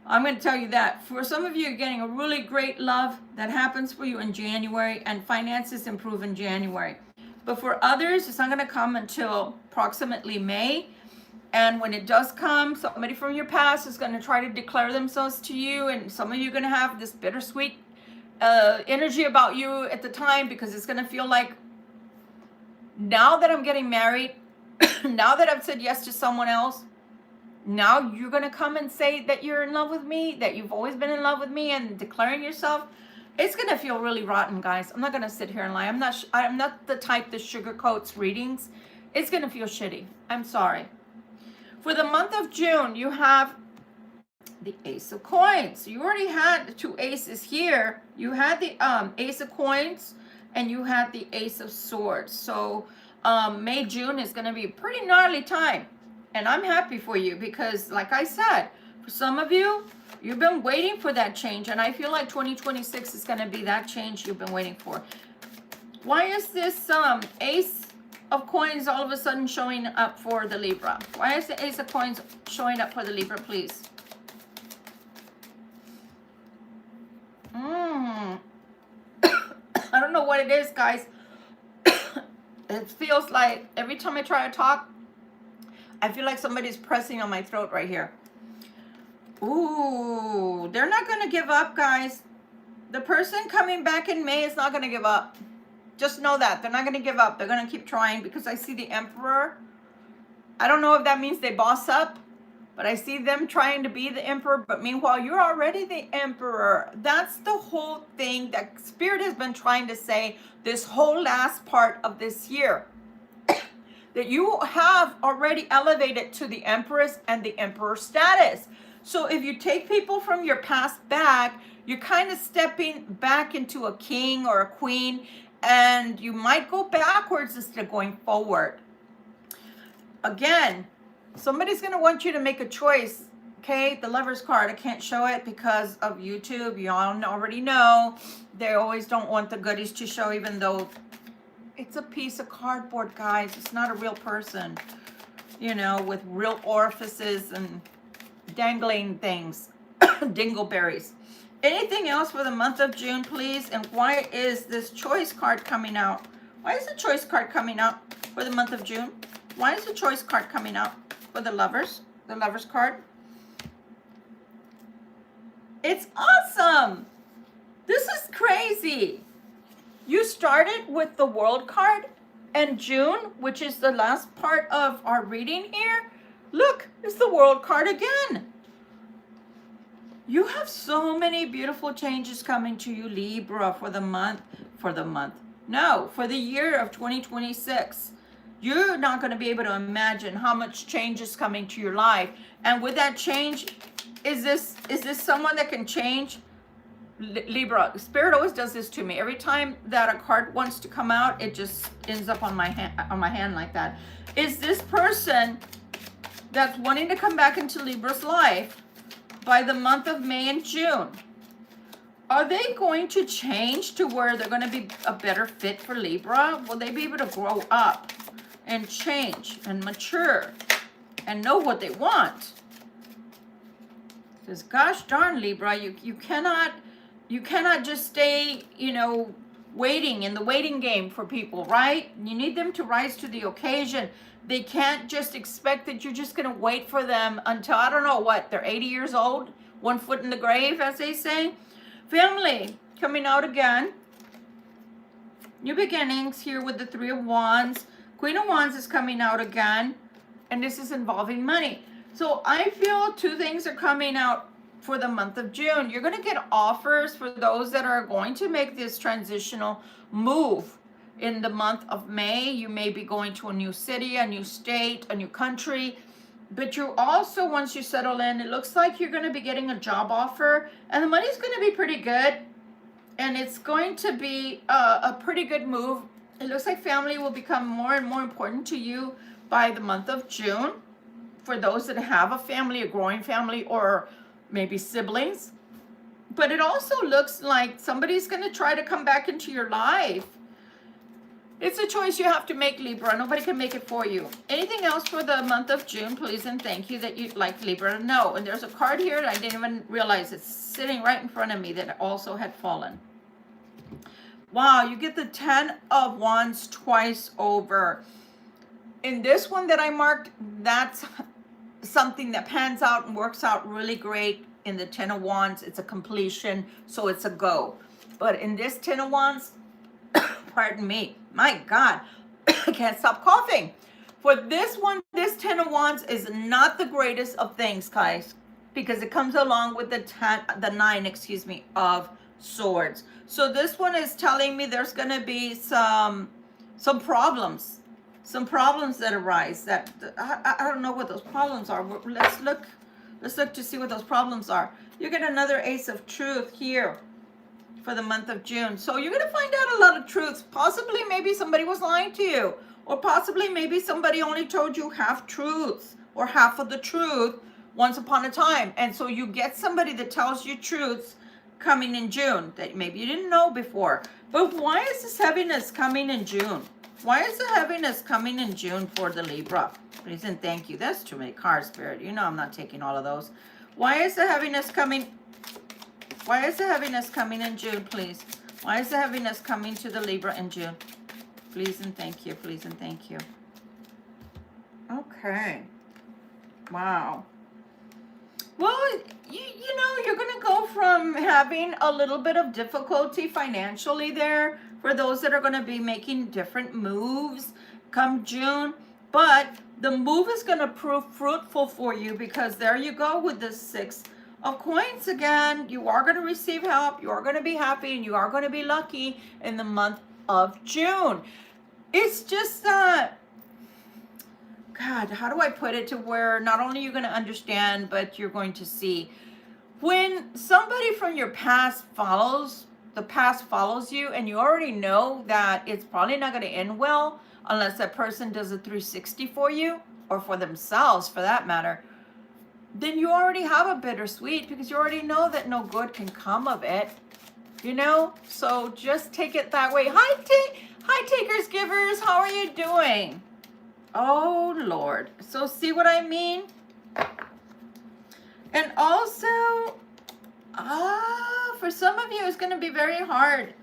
I'm going to tell you that. For some of you, you're getting a really great love that happens for you in January, and finances improve in January. But for others, it's not going to come until approximately May. And when it does come, somebody from your past is going to try to declare themselves to you. And some of you are going to have this bittersweet energy about you at the time, because it's going to feel like, now that I'm getting married, now that I've said yes to someone else, now you're going to come and say that you're in love with me, that you've always been in love with me, and declaring yourself. It's going to feel really rotten, guys. I'm not going to sit here and lie. I'm not the type that sugarcoats readings. It's going to feel shitty. I'm sorry. For the month of June, you have the Ace of Coins. You already had the 2 aces here. You had the Ace of Coins, and you had the Ace of Swords. So May, June is going to be a pretty gnarly time. And I'm happy for you, because like I said, for some of you, you've been waiting for that change. And I feel like 2026 is going to be that change you've been waiting for. Why is this Ace of Coins all of a sudden showing up for the Libra? Why is the Ace of Coins showing up for the Libra, please? I don't know what it is, guys. It feels like every time I try to talk, I feel like somebody's pressing on my throat right here. Ooh, they're not going to give up, guys. The person coming back in May is not going to give up. Just know that. They're not going to give up. They're going to keep trying, because I see the Emperor. I don't know if that means they boss up, but I see them trying to be the Emperor. But meanwhile, you're already the Emperor. That's the whole thing that Spirit has been trying to say this whole last part of this year. That you have already elevated to the Empress and the Emperor status. So if you take people from your past back, you're kind of stepping back into a king or a queen, and you might go backwards instead of going forward. Again, somebody's going to want you to make a choice. Okay, the Lover's card, I can't show it because of YouTube. You all already know they always don't want the goodies to show, even though it's a piece of cardboard, guys. It's not a real person, you know, with real orifices and dangling things. Dingleberries. Anything else for the month of June, please? And why is this Choice card coming out? Why is the Choice card coming out for the month of June? Why is the Choice card coming out for the Lovers? The Lovers card. It's awesome. This is crazy. You started with the World card, and June, which is the last part of our reading here, look, it's the World card again. You have so many beautiful changes coming to you, Libra, for the year of 2026. You're not going to be able to imagine how much change is coming to your life. And with that change, is this someone that can change? Libra, Spirit always does this to me. Every time that a card wants to come out, it just ends up on my hand like that. Is this person that's wanting to come back into Libra's life by the month of May and June? Are they going to change to where they're going to be a better fit for Libra? Will they be able to grow up and change and mature and know what they want? Because gosh darn, Libra, you cannot just stay, you know, waiting in the waiting game for people, right? You need them to rise to the occasion. They can't just expect that you're just going to wait for them until, I don't know what, they're 80 years old, 1 foot in the grave, as they say. Family coming out again. New beginnings here with the 3 of Wands. Queen of Wands is coming out again, and this is involving money. So I feel 2 things are coming out for the month of June. You're going to get offers for those that are going to make this transitional move. In the month of May, you may be going to a new city, a new state, a new country. But you also, once you settle in, it looks like you're going to be getting a job offer, and the money's going to be pretty good, and it's going to be a pretty good move. It looks like family will become more and more important to you by the month of June. For those that have a family, a growing family, or maybe siblings. But it also looks like somebody's going to try to come back into your life. It's a choice you have to make, Libra. Nobody can make it for you. Anything else for the month of June, please and thank you, that you'd like Libra to know. And there's a card here that I didn't even realize it's sitting right in front of me that also had fallen. Wow, you get the 10 of Wands twice over. In this one that I marked, that's something that pans out and works out really great. In the 10 of Wands, it's a completion, so it's a go. But in this 10 of Wands, pardon me, my God, I can't stop coughing. For this one, this 10 of Wands is not the greatest of things, guys, because it comes along with the 9, excuse me, of Swords. So this one is telling me there's going to be some problems. Some problems that arise that I don't know what those problems are. Let's look to see what those problems are. You get another Ace of Truth here for the month of June. So you're going to find out a lot of truths. Possibly maybe somebody was lying to you, or possibly maybe somebody only told you half truths or half of the truth once upon a time. And so you get somebody that tells you truths coming in June that maybe you didn't know before. But why is this heaviness coming in June? Why is the heaviness coming in June for the Libra? Please and thank you. That's too many cards, Spirit. You know I'm not taking all of those. Why is the heaviness coming? Why is the heaviness coming in June, please? Why is the heaviness coming to the Libra in June? Please and thank you. Please and thank you. Okay. Wow. Well, you know, you're going to go from having a little bit of difficulty financially there for those that are going to be making different moves come June. But the move is going to prove fruitful for you, because there you go with the 6 of Coins again. You are going to receive help. You are going to be happy, and you are going to be lucky in the month of June. It's just that, God, how do I put it to where not only you're going to understand, but you're going to see. When somebody from your past follows you, and you already know that it's probably not going to end well unless that person does a 360 for you, or for themselves for that matter, then you already have a bittersweet, because you already know that no good can come of it, you know? So just take it that way. Hi, takers, givers. How are you doing? Oh, Lord. So see what I mean? And also, for some of you, it's going to be very hard.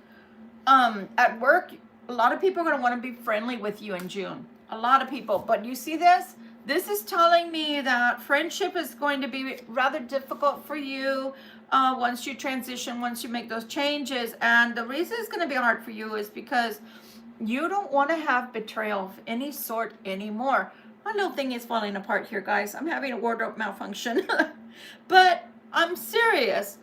At work, a lot of people are going to want to be friendly with you in June. A lot of people. But you see this? This is telling me that friendship is going to be rather difficult for you once you transition, once you make those changes. And the reason it's going to be hard for you is because you don't want to have betrayal of any sort anymore. My little thing is falling apart here, guys. I'm having a wardrobe malfunction. But I'm serious.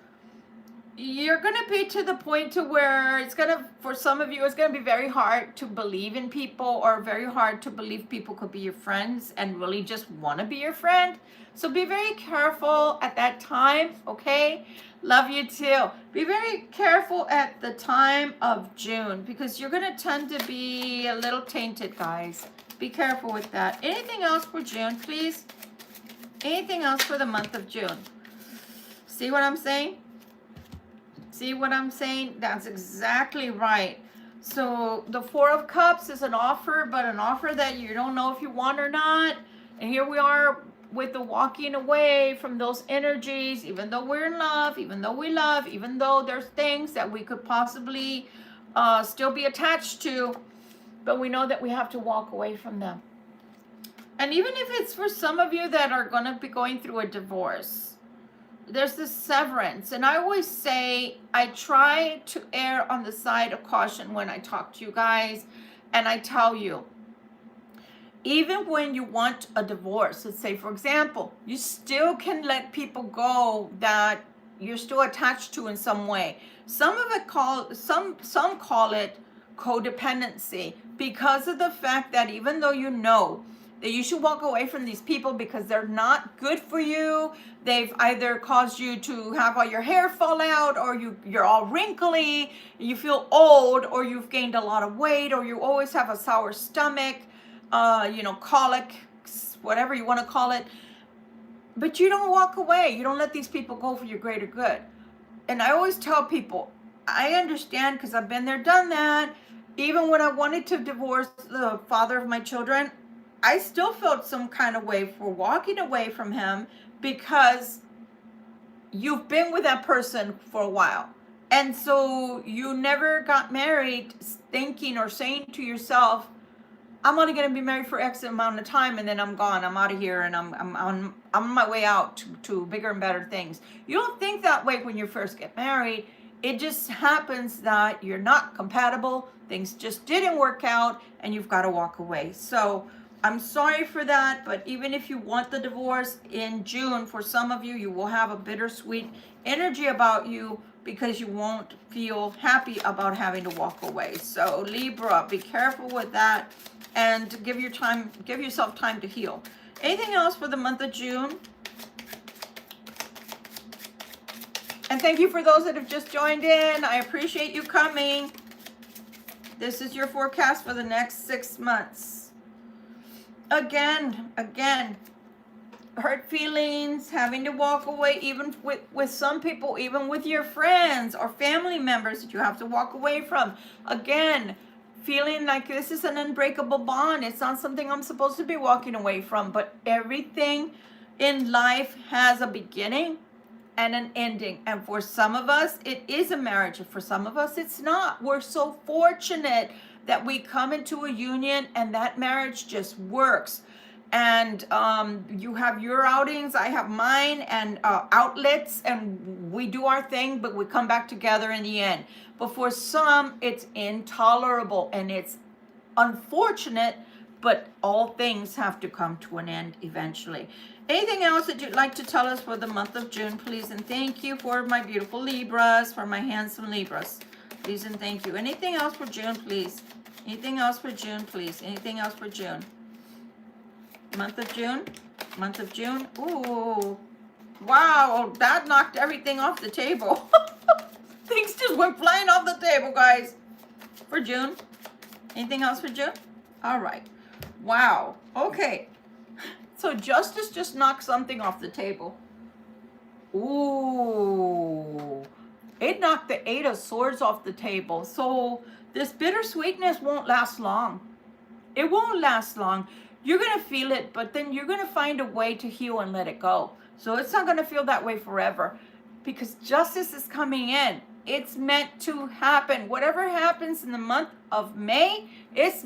You're going to be to the point to where it's going to, for some of you, it's going to be very hard to believe in people, or very hard to believe people could be your friends and really just want to be your friend. So be very careful at that time, okay? Love you too. Be very careful at the time of June, because you're going to tend to be a little tainted, guys. Be careful with that. Anything else for June, please? Anything else for the month of June? See what I'm saying? See what I'm saying? That's exactly right. So the 4 of Cups is an offer, but an offer that you don't know if you want or not. And here we are with the walking away from those energies, even though we're in love, even though we love, even though there's things that we could possibly still be attached to, but we know that we have to walk away from them. And even if it's for some of you that are going to be going through a divorce, there's this severance. And I always say, I try to err on the side of caution when I talk to you guys. And I tell you, even when you want a divorce, let's say, for example, you still can let people go that you're still attached to in some way. Some call it codependency, because of the fact that even though you know that you should walk away from these people because they're not good for you. They've either caused you to have all your hair fall out, or you're all wrinkly, you feel old, or you've gained a lot of weight, or you always have a sour stomach, colic, whatever you want to call it. But you don't walk away. You don't let these people go for your greater good. And I always tell people, I understand because I've been there, done that. Even when I wanted to divorce the father of my children, I still felt some kind of way for walking away from him, because you've been with that person for a while. And so you never got married thinking or saying to yourself, I'm only going to be married for X amount of time and then I'm gone. I'm out of here and I'm on my way out to bigger and better things. You don't think that way when you first get married. It just happens that you're not compatible. Things just didn't work out and you've got to walk away. So I'm sorry for that. But even if you want the divorce in June, for some of you, you will have a bittersweet energy about you, because you won't feel happy about having to walk away. So Libra, be careful with that. And give yourself time to heal. Anything else for the month of June? And thank you for those that have just joined in. I appreciate you coming. This is your forecast for the next 6 months. Again, hurt feelings, having to walk away, even with some people, even with your friends or family members that you have to walk away from. Again, feeling like this is an unbreakable bond. It's not something I'm supposed to be walking away from. But everything in life has a beginning and an ending. And for some of us, it is a marriage. And for some of us, it's not. We're so fortunate that we come into a union and that marriage just works. And you have your outings, I have mine, and outlets, and we do our thing, but we come back together in the end. But for some, it's intolerable and it's unfortunate, but all things have to come to an end eventually. Anything else that you'd like to tell us for the month of June, please? And thank you for my beautiful Libras, for my handsome Libras. Please and thank you. Anything else for June, please? Anything else for June, please? Anything else for June? Month of June. Month of June. Ooh. Wow, that knocked everything off the table. Things just went flying off the table, guys. For June. Anything else for June? All right. Wow. Okay. So justice just knocked something off the table. Ooh. It knocked the 8 of Swords off the table. So this bittersweetness won't last long. It won't last long. You're going to feel it, but then you're going to find a way to heal and let it go. So it's not going to feel that way forever, because justice is coming in. It's meant to happen. Whatever happens in the month of June, it's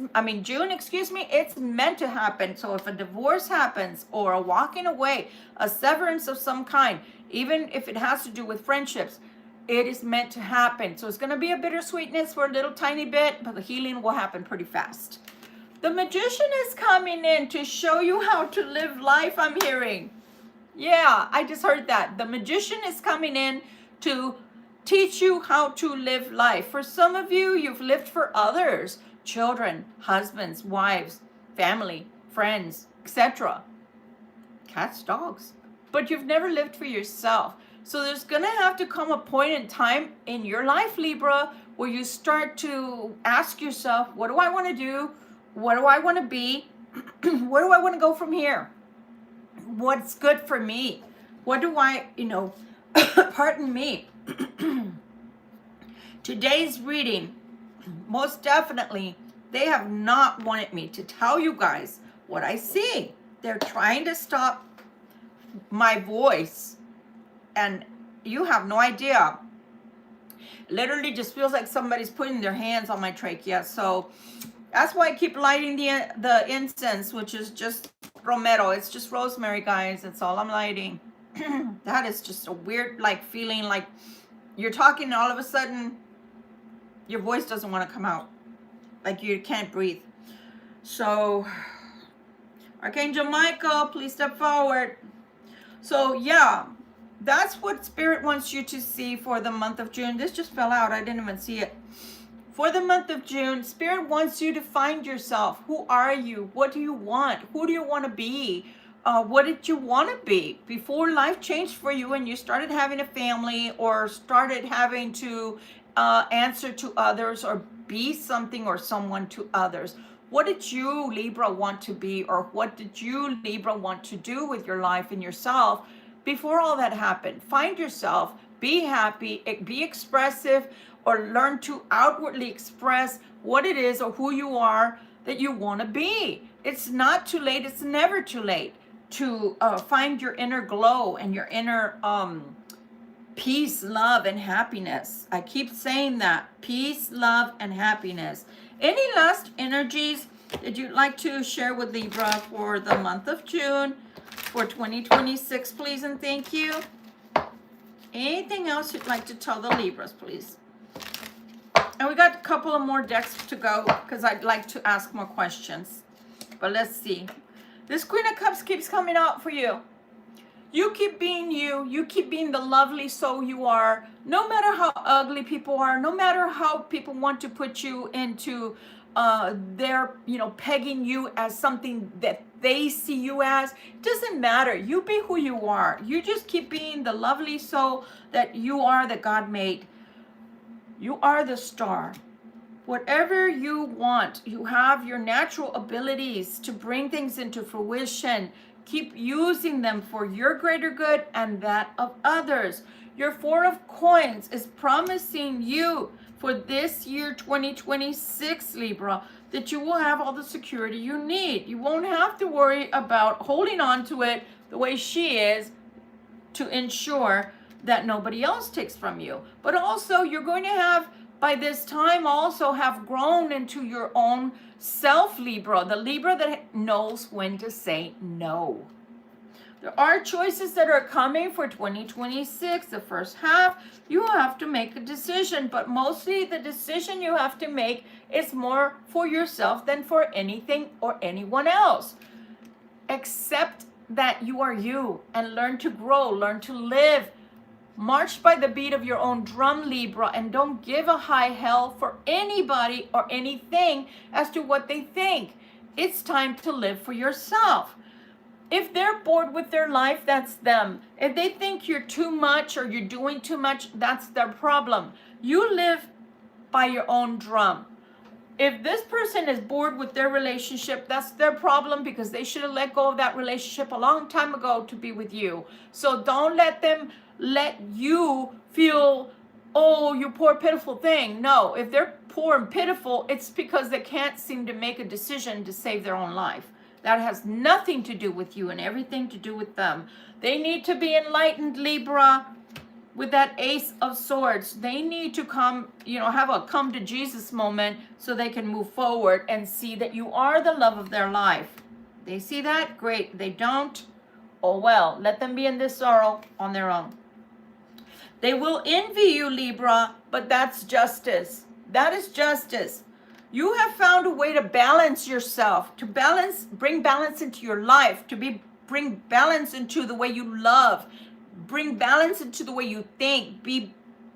meant to happen. So if a divorce happens, or a walking away, a severance of some kind, even if it has to do with friendships, it is meant to happen. So it's going to be a bittersweetness for a little tiny bit, but the healing will happen pretty fast. The Magician is coming in to show you how to live life, I'm hearing. Yeah, I just heard that. The Magician is coming in to teach you how to live life. For some of you, you've lived for others. Children, husbands, wives, family, friends, etc. Cats, dogs. But you've never lived for yourself. So there's going to have to come a point in time in your life, Libra, where you start to ask yourself, what do I want to do? What do I want to be? Where do I want to go from here? What's good for me? What do I, pardon me. Today's reading, most definitely, they have not wanted me to tell you guys what I see. They're trying to stop my voice, and you have no idea. Literally just feels like somebody's putting their hands on my trachea. So that's why I keep lighting the incense, which is just romero. It's just rosemary, guys. That's all I'm lighting. That is just a weird feeling like you're talking and all of a sudden your voice doesn't want to come out. Like you can't breathe. So Archangel Michael, please step forward. So yeah, that's what Spirit wants you to see for the month of June. This just fell out. I didn't even see it. For the month of June, Spirit wants you to find yourself. Who are you? What do you want? Who do you want to be? What did you want to be before life changed for you and you started having a family or started having to answer to others or be something or someone to others? What did you, Libra, want to be, or what did you, Libra, want to do with your life and yourself before all that happened? Find yourself, be happy, be expressive, or learn to outwardly express what it is or who you are that you want to be. It's not too late. It's never too late to find your inner glow and your inner peace, love, and happiness. I keep saying that. Peace, love, and happiness. Any last energies that you'd like to share with Libra for the month of June for 2026, please and thank you. Anything else you'd like to tell the Libras, please? And we got a couple of more decks to go because I'd like to ask more questions. But let's see. This Queen of Cups keeps coming out for you. You keep being you. You keep being the lovely soul you are. No matter how ugly people are, no matter how people want to put you into their, pegging you as something that they see you as, it doesn't matter. You be who you are. You just keep being the lovely soul that you are, that God made. You are the star. Whatever you want, you have your natural abilities to bring things into fruition. Keep using them for your greater good and that of others. Your Four of Coins is promising you for this year, 2026, Libra, that you will have all the security you need. You won't have to worry about holding on to it the way she is to ensure that nobody else takes from you. But also, you're going to have, by this time, also have grown into your own self, Libra, the Libra that knows when to say no. There are choices that are coming for 2026, the first half. You have to make a decision, but mostly the decision you have to make is more for yourself than for anything or anyone else. Accept that you are you and learn to grow, learn to live. March by the beat of your own drum, Libra, and don't give a high hell for anybody or anything as to what they think. It's time to live for yourself. If they're bored with their life, that's them. If they think you're too much or you're doing too much, that's their problem. You live by your own drum. If this person is bored with their relationship, that's their problem, because they should have let go of that relationship a long time ago to be with you. So don't let them let you feel, oh, you poor pitiful thing. No, if they're poor and pitiful, it's because they can't seem to make a decision to save their own life. That has nothing to do with you and everything to do with them. They need to be enlightened, Libra, with that Ace of Swords. They need to come, have a come to Jesus moment so they can move forward and see that you are the love of their life. They see that? Great. They don't? Oh well, let them be in this sorrow on their own. They will envy you, Libra, but that's justice. That is justice. You have found a way to balance yourself, to bring balance into your life, bring balance into the way you love, bring balance into the way you think, be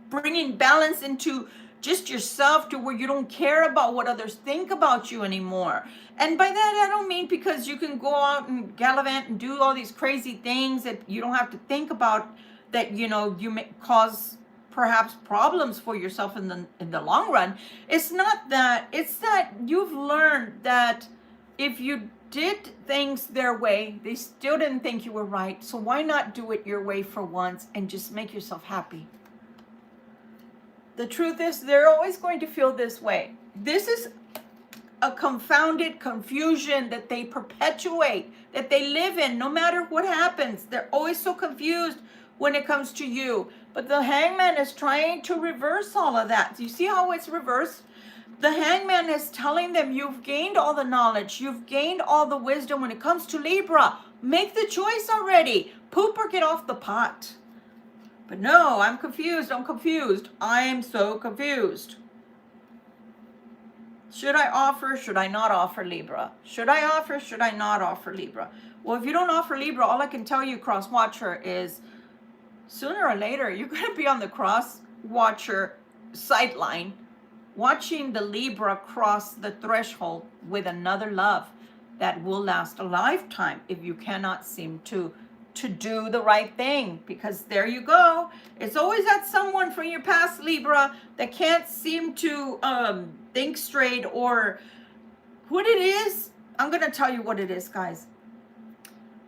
bringing balance into just yourself to where you don't care about what others think about you anymore. And by that, I don't mean because you can go out and gallivant and do all these crazy things that you don't have to think about, that, you may cause perhaps problems for yourself in the long run. It's not that. It's that you've learned that if you did things their way, they still didn't think you were right. So why not do it your way for once and just make yourself happy? The truth is, they're always going to feel this way. This is a confounded confusion that they perpetuate, that they live in no matter what happens. They're always so confused when it comes to you. But the Hangman is trying to reverse all of that. Do you see how it's reversed? The Hangman is telling them, you've gained all the knowledge, you've gained all the wisdom when it comes to Libra. Make the choice already. Poop or get off the pot. But no, I'm confused. I'm so confused. Should I offer? Should I not offer, Libra? Should I offer? Should I not offer, Libra? Well, if you don't offer, Libra, all I can tell you, cross watcher, is sooner or later you're going to be on the cross watcher sideline watching the Libra cross the threshold with another love that will last a lifetime if you cannot seem to do the right thing. Because there you go. It's always that someone from your past, Libra, that can't seem to think straight, or what it is. I'm going to tell you what it is, guys.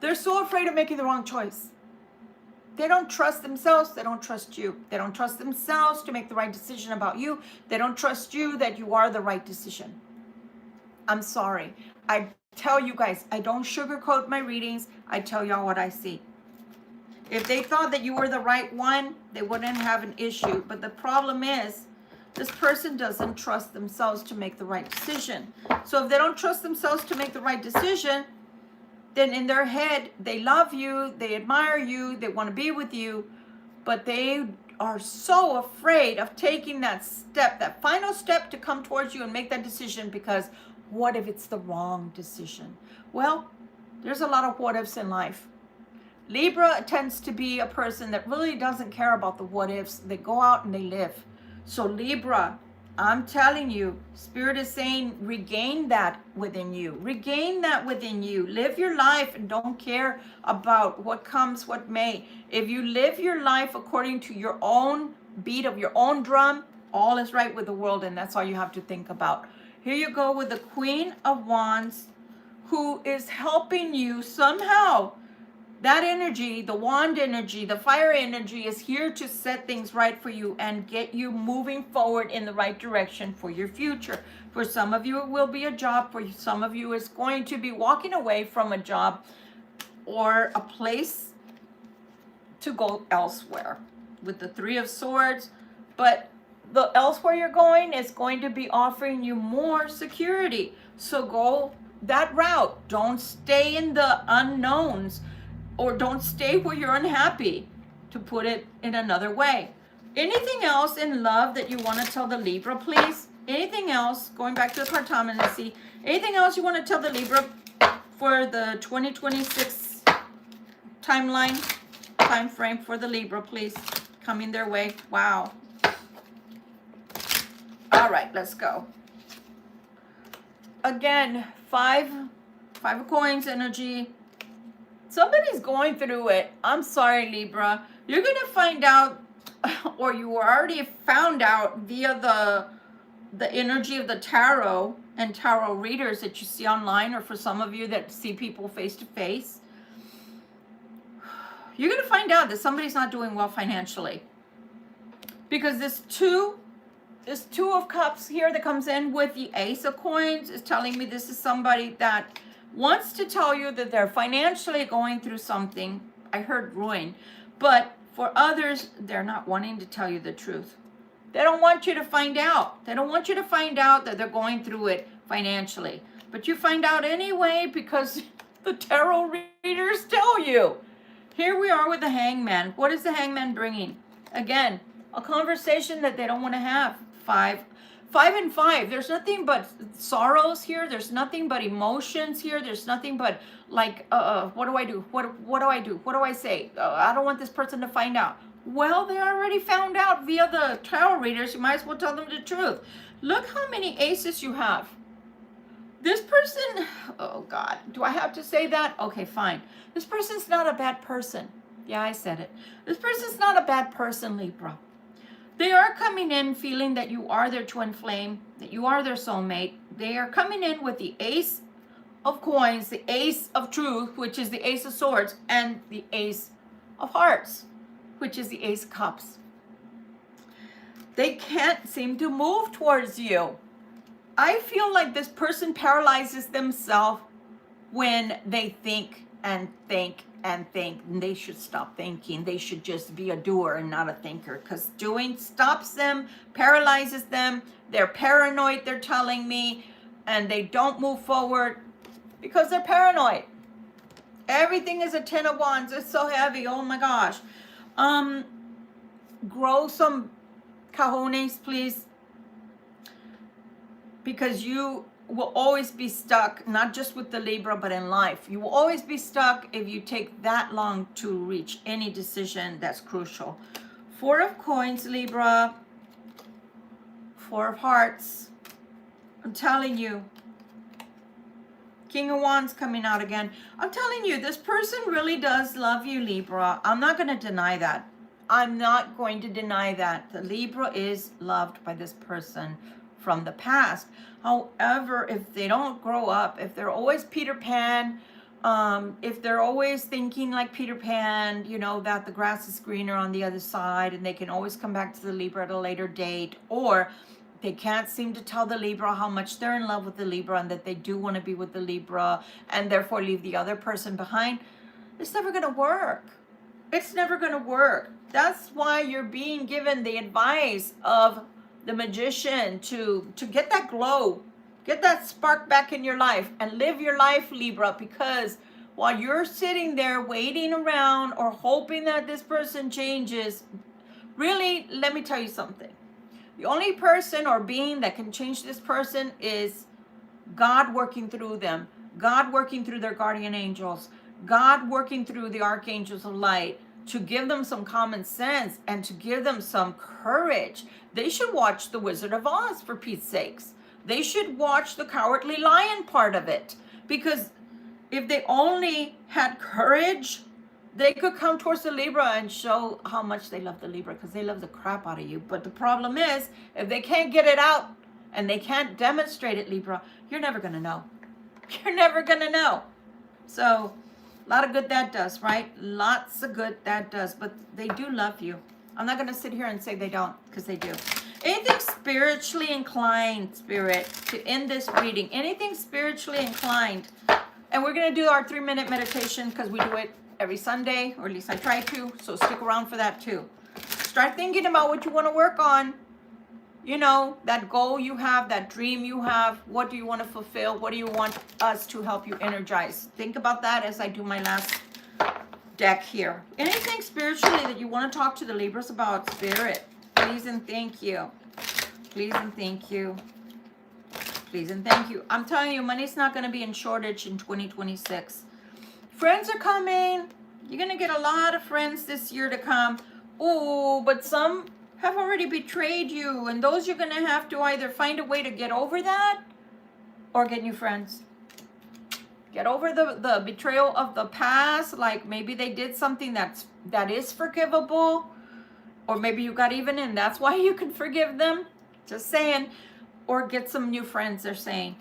They're so afraid of making the wrong choice. They don't trust themselves. They don't trust you. They don't trust themselves to make the right decision about you. They don't trust you that you are the right decision. I'm sorry. I tell you guys, I don't sugarcoat my readings. I tell y'all what I see. If they thought that you were the right one, they wouldn't have an issue. But the problem is, this person doesn't trust themselves to make the right decision. So if they don't trust themselves to make the right decision, then in their head, they love you, they admire you, they want to be with you, but they are so afraid of taking that step, that final step to come towards you and make that decision, because what if it's the wrong decision? Well, there's a lot of what ifs in life. Libra tends to be a person that really doesn't care about the what ifs. They go out and they live. So Libra, I'm telling you, Spirit is saying, regain that within you. Regain that within you. Live your life and don't care about what comes, what may. If you live your life according to your own beat of your own drum, all is right with the world, and that's all you have to think about. Here you go with the Queen of Wands, who is helping you somehow. That energy, the wand energy, the fire energy, is here to set things right for you and get you moving forward in the right direction for your future. For some of you, it will be a job. For some of you, it's going to be walking away from a job or a place to go elsewhere with the Three of Swords. But the elsewhere you're going is going to be offering you more security. So go that route. Don't stay in the unknowns, or don't stay where you're unhappy, to put it in another way. Anything else in love that you want to tell the Libra, please? Anything else, going back to the cartomancy, anything else you want to tell the Libra for the 2026 timeline, time frame for the Libra, please? Coming their way. Wow. All right, let's go. Again, five of coins energy. Somebody's going through it. I'm sorry, Libra. You're going to find out, or you already found out via the energy of the tarot and tarot readers that you see online, or for some of you that see people face to face. You're going to find out that somebody's not doing well financially. Because this two of cups here that comes in with the Ace of Coins is telling me this is somebody that wants to tell you that they're financially going through something. I heard ruin. But for others, they're not wanting to tell you the truth. They don't want you to find out. They don't want you to find out that they're going through it financially. But you find out anyway because the tarot readers tell you. Here we are with the Hangman. What is the Hangman bringing? Again, a conversation that they don't want to have. 5 and 5. There's nothing but sorrows here. There's nothing but emotions here. There's nothing but like, what do I do? What do I do? What do I say? I don't want this person to find out. Well, they already found out via the tarot readers. You might as well tell them the truth. Look how many aces you have. This person, oh God, do I have to say that? Okay, fine. This person's not a bad person. Yeah, I said it. This person's not a bad person, Libra. They are coming in feeling that you are their twin flame, that you are their soulmate. They are coming in with the Ace of Coins, the Ace of Truth, which is the Ace of Swords, and the Ace of Hearts, which is the Ace of Cups. They can't seem to move towards you. I feel like this person paralyzes themselves when they think and think and think, and they should stop thinking. They should just be a doer and not a thinker, because doing stops them, paralyzes them. They're paranoid, they're telling me, and they don't move forward because they're paranoid. Everything is a 10 of Wands. It's so heavy. Oh my gosh. Grow some cojones, please, because you will always be stuck, not just with the Libra, but in life. You will always be stuck if you take that long to reach any decision that's crucial. 4 of Coins, Libra. Four of Hearts. I'm telling you. King of Wands coming out again. I'm telling you, this person really does love you, Libra. I'm not going to deny that. I'm not going to deny that. The Libra is loved by this person from the past. However, if they don't grow up, if they're always Peter Pan, if they're always thinking like Peter Pan, you know, that the grass is greener on the other side and they can always come back to the Libra at a later date, or they can't seem to tell the Libra how much they're in love with the Libra and that they do want to be with the Libra and therefore leave the other person behind, it's never going to work. It's never going to work. That's why you're being given the advice of the Magician to get that glow, get that spark back in your life and live your life, Libra, because while you're sitting there waiting around or hoping that this person changes, really, let me tell you something. The only person or being that can change this person is God working through them, God working through their guardian angels, God working through the archangels of light to give them some common sense and to give them some courage. They should watch The Wizard of Oz, for Pete's sakes. They should watch the Cowardly Lion part of it, because if they only had courage, they could come towards the Libra and show how much they love the Libra, because they love the crap out of you. But the problem is, if they can't get it out and they can't demonstrate it, Libra, you're never going to know. You're never going to know. So a lot of good that does, right? Lots of good that does. But they do love you. I'm not going to sit here and say they don't, because they do. Anything spiritually inclined, Spirit, to end this reading. Anything spiritually inclined. And we're going to do our 3-minute meditation, because we do it every Sunday, or at least I try to. So stick around for that too. Start thinking about what you want to work on. You know, that goal you have, that dream you have. What do you want to fulfill? What do you want us to help you energize? Think about that as I do my last deck here. Anything spiritually that you want to talk to the Libras about, Spirit, please and thank you. Please and thank you. Please and thank you. I'm telling you, money's not going to be in shortage in 2026. Friends are coming. You're going to get a lot of friends this year to come. Oh, but some have already betrayed you. And those you're going to have to either find a way to get over that or get new friends. Get over the betrayal of the past. Like maybe they did something that is forgivable. Or maybe you got even and that's why you can forgive them. Just saying. Or get some new friends, they're saying.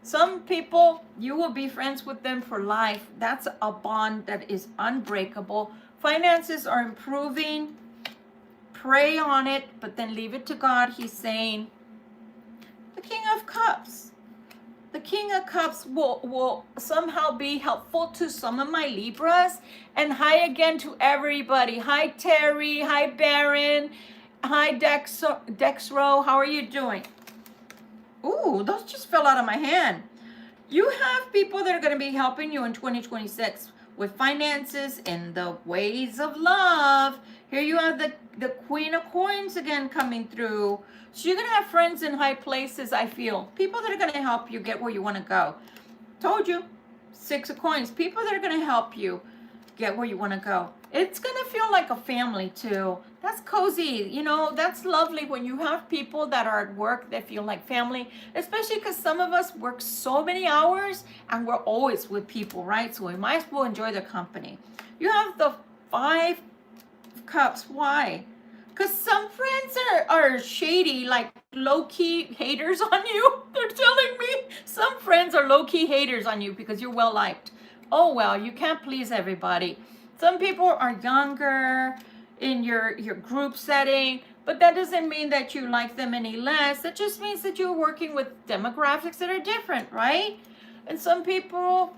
Some people, you will be friends with them for life. That's a bond that is unbreakable. Finances are improving. Pray on it, but then leave it to God. He's saying, the King of Cups. The King of Cups will somehow be helpful to some of my Libras. And hi again to everybody. Hi, Terry. Hi, Baron. Hi, Dexro. How are you doing? Ooh, those just fell out of my hand. You have people that are going to be helping you in 2026 with finances in the ways of love. Here you have the Queen of Coins again coming through. So you're going to have friends in high places, I feel. People that are going to help you get where you want to go. Told you, 6 of Coins. People that are going to help you get where you want to go. It's going to feel like a family too. That's cozy. You know, that's lovely when you have people that are at work that feel like family, especially because some of us work so many hours and we're always with people, right? So we might as well enjoy their company. You have the 5 Cups. Why? Because some friends are shady, like low-key haters on you. They're telling me some friends are low-key haters on you because you're well-liked. Oh, well, you can't please everybody. Some people are younger in your group setting, but that doesn't mean that you like them any less. That just means that you're working with demographics that are different, right? And some people,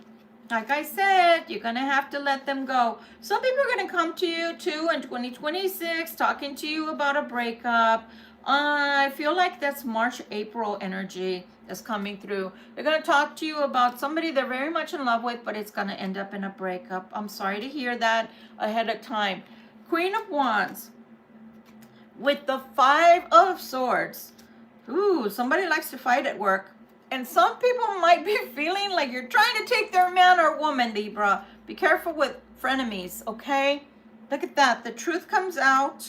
like I said, you're going to have to let them go. Some people are going to come to you too in 2026, talking to you about a breakup. I feel like that's March, April energy that's coming through. They're going to talk to you about somebody they're very much in love with, but it's going to end up in a breakup. I'm sorry to hear that ahead of time. Queen of Wands with the 5 of Swords. Ooh, somebody likes to fight at work. And some people might be feeling like you're trying to take their man or woman, Libra. Be careful with frenemies, okay? Look at that. The truth comes out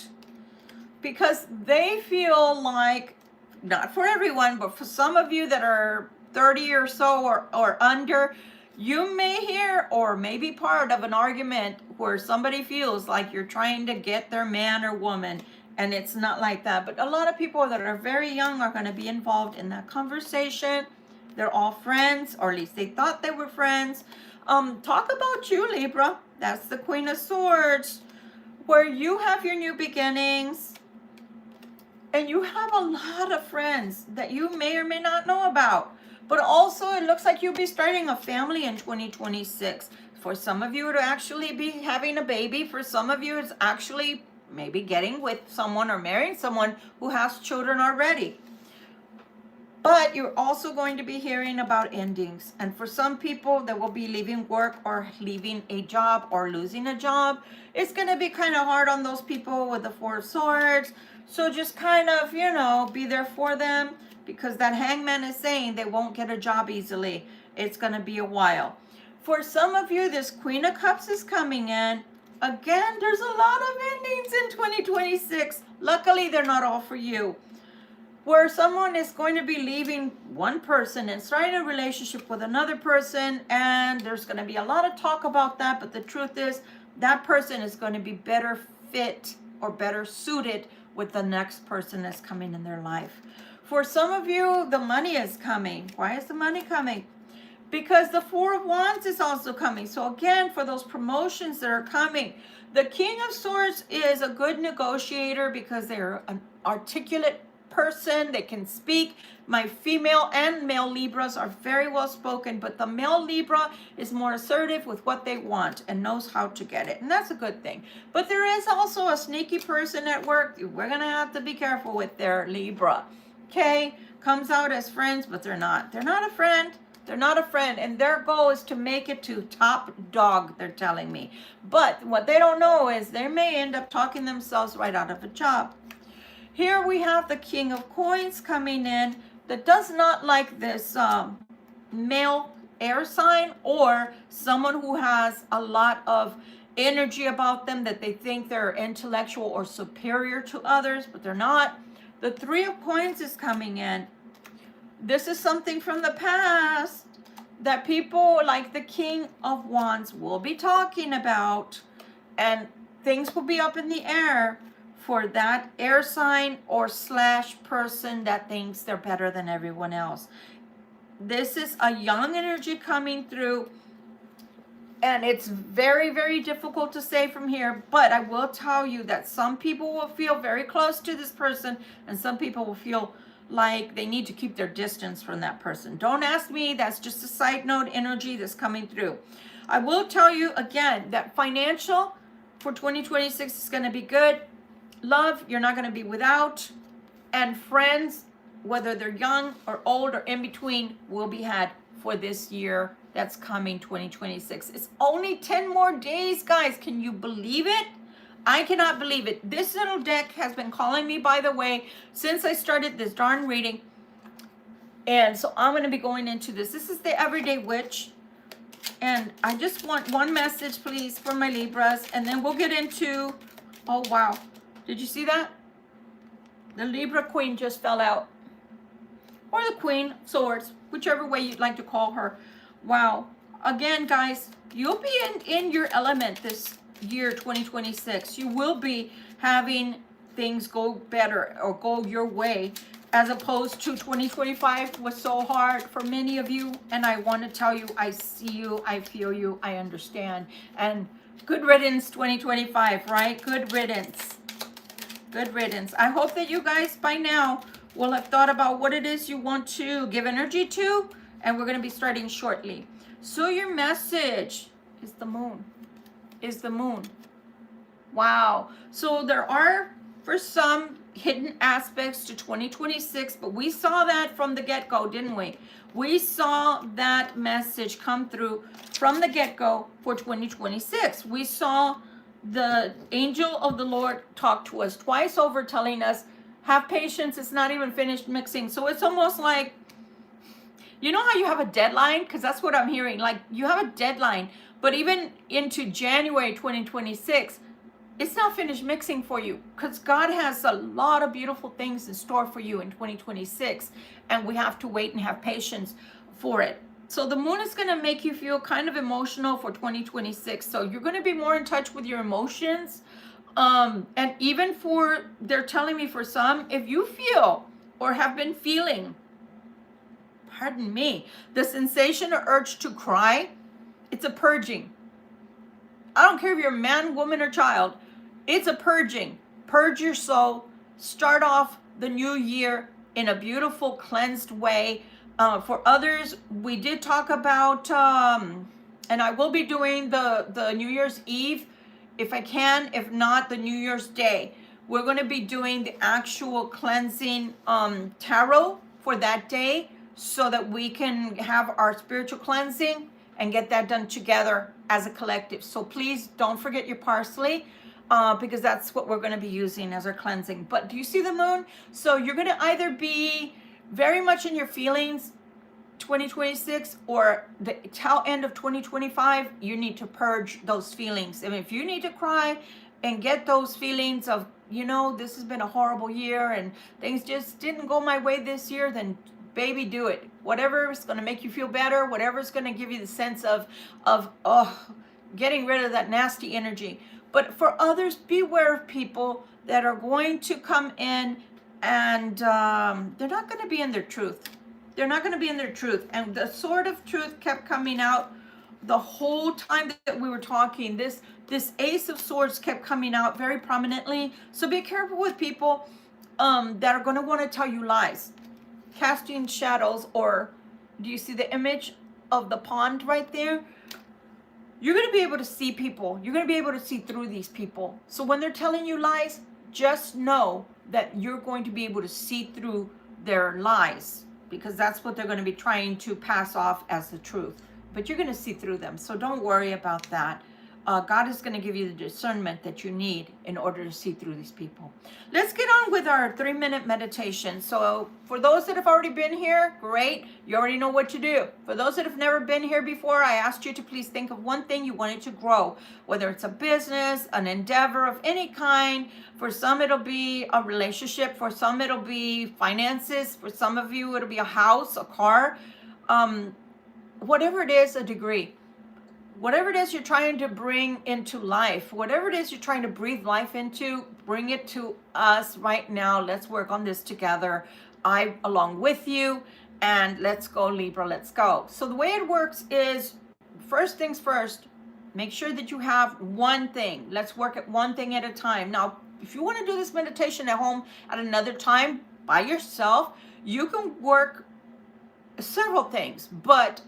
because they feel like not for everyone, but for some of you that are 30 or so or under, you may hear or may be part of an argument where somebody feels like you're trying to get their man or woman, and it's not like that. But a lot of people that are very young are going to be involved in that conversation. They're all friends, or at least they thought they were friends. Talk about you, Libra. That's the Queen of Swords, where you have your new beginnings, and you have a lot of friends that you may or may not know about. But also, it looks like you'll be starting a family in 2026. For some of you, it'll actually be having a baby. For some of you, it's actually maybe getting with someone or marrying someone who has children already. But you're also going to be hearing about endings. And for some people that will be leaving work or leaving a job or losing a job, it's going to be kind of hard on those people with the Four of Swords. So just kind of, you know, be there for them, because that Hangman is saying they won't get a job easily. It's going to be a while. For some of you, this Queen of Cups is coming in. Again, there's a lot of endings in 2026. Luckily, they're not all for you. Where someone is going to be leaving one person and starting a relationship with another person, and there's going to be a lot of talk about that, but the truth is that person is going to be better fit or better suited with the next person that's coming in their life. For some of you, the money is coming. Why is the money coming? Because the Four of Wands is also coming. So again, for those promotions that are coming, the King of Swords is a good negotiator because they're an articulate person. They can speak. My female and male Libras are very well spoken, but the male Libra is more assertive with what they want and knows how to get it, and that's a good thing. But there is also a sneaky person at work. We're gonna have to be careful with their Libra. Okay, comes out as friends, but they're not a friend. They're not a friend, and their goal is to make it to top dog, they're telling me. But what they don't know is they may end up talking themselves right out of a job. Here we have the King of Coins coming in that does not like this male air sign, or someone who has a lot of energy about them, that they think they're intellectual or superior to others, but they're not. The Three of Coins is coming in. This is something from the past that people like the King of Wands will be talking about, and things will be up in the air for that air sign or slash person that thinks they're better than everyone else. This is a young energy coming through, and it's very, very difficult to say from here, but I will tell you that some people will feel very close to this person, and some people will feel like they need to keep their distance from that person. Don't ask me, that's just a side note energy that's coming through. I will tell you again that financial for 2026 is going to be good. Love, you're not going to be without. And friends, whether they're young or old or in between, will be had for this year that's coming, 2026. It's only 10 more days, guys. Can you believe it? I cannot believe it. This little deck has been calling me, by the way, since I started this darn reading. And so I'm going to be going into this. This is the Everyday Witch. And I just want one message, please, for my Libras. And then we'll get into, oh, wow. Did you see that? The Libra Queen just fell out. Or the Queen of Swords, whichever way you'd like to call her. Wow. Again, guys, you'll be in your element this year 2026. You will be having things go better or go your way, as opposed to 2025 was so hard for many of you. And I want to tell you, I see you, I feel you, I understand. And good riddance 2025, right? Good riddance. Good riddance. I hope that you guys by now will have thought about what it is you want to give energy to, and we're going to be starting shortly. So your message is the moon. Is the moon. Wow. So there are, for some, hidden aspects to 2026, but we saw that from the get-go, didn't we? We saw that message come through from the get-go for 2026. We saw the angel of the Lord talk to us twice over, telling us, have patience, it's not even finished mixing. So it's almost like, you know how you have a deadline? Because that's what I'm hearing. Like, you have a deadline, but even into January 2026, it's not finished mixing for you, because God has a lot of beautiful things in store for you in 2026, and we have to wait and have patience for it. So the moon is going to make you feel kind of emotional for 2026. So you're going to be more in touch with your emotions. And even for, they're telling me for some, if you feel or have been feeling, pardon me, the sensation or urge to cry, it's a purging. I don't care if you're a man, woman, or child. It's a purging. Purge your soul. Start off the new year in a beautiful, cleansed way. For others, we did talk about, and I will be doing the New Year's Eve, if I can. If not, the New Year's Day. We're going to be doing the actual cleansing tarot for that day, so that we can have our spiritual cleansing and get that done together as a collective. So please don't forget your parsley, because that's what we're going to be using as our cleansing. But do you see the moon? So you're going to either be very much in your feelings 2026, or the tail end of 2025, you need to purge those feelings. And if you need to cry and get those feelings of, you know, this has been a horrible year and things just didn't go my way this year, then baby, do it. Whatever is going to make you feel better, whatever is going to give you the sense of getting rid of that nasty energy. But for others, beware of people that are going to come in and they're not going to be in their truth. They're not going to be in their truth. And the sword of truth kept coming out the whole time that we were talking. This Ace of Swords kept coming out very prominently. So be careful with people that are going to want to tell you lies. Casting shadows, or do you see the image of the pond right there? You're going to be able to see people. You're going to be able to see through these people. So when they're telling you lies, just know that you're going to be able to see through their lies, because that's what they're going to be trying to pass off as the truth. But you're going to see through them. So don't worry about that. God is going to give you the discernment that you need in order to see through these people. Let's get on with our 3-minute meditation. So for those that have already been here, great. You already know what to do. For those that have never been here before, I asked you to please think of one thing you wanted to grow, whether it's a business, an endeavor of any kind. For some, it'll be a relationship. For some, it'll be finances. For some of you, it'll be a house, a car, whatever it is, a degree. Whatever it is you're trying to bring into life, whatever it is you're trying to breathe life into, bring it to us right now. Let's work on this together. I along with you, and let's go, Libra, let's go. So the way it works is, first things first, make sure that you have one thing. Let's work at one thing at a time. Now, if you want to do this meditation at home at another time by yourself, you can work several things, but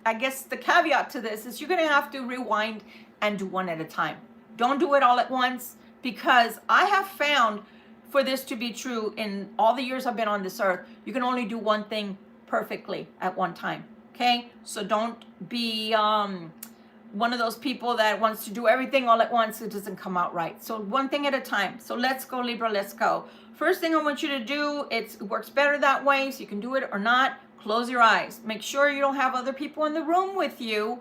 I guess the caveat to this is you're going to have to rewind and do one at a time. Don't do it all at once, because I have found for this to be true in all the years I've been on this earth, you can only do one thing perfectly at one time. Okay? So don't be one of those people that wants to do everything all at once. It doesn't come out right. So one thing at a time. So let's go, Libra, let's go. First thing I want you to do, it works better that way, so you can do it or not. Close your eyes. Make sure you don't have other people in the room with you,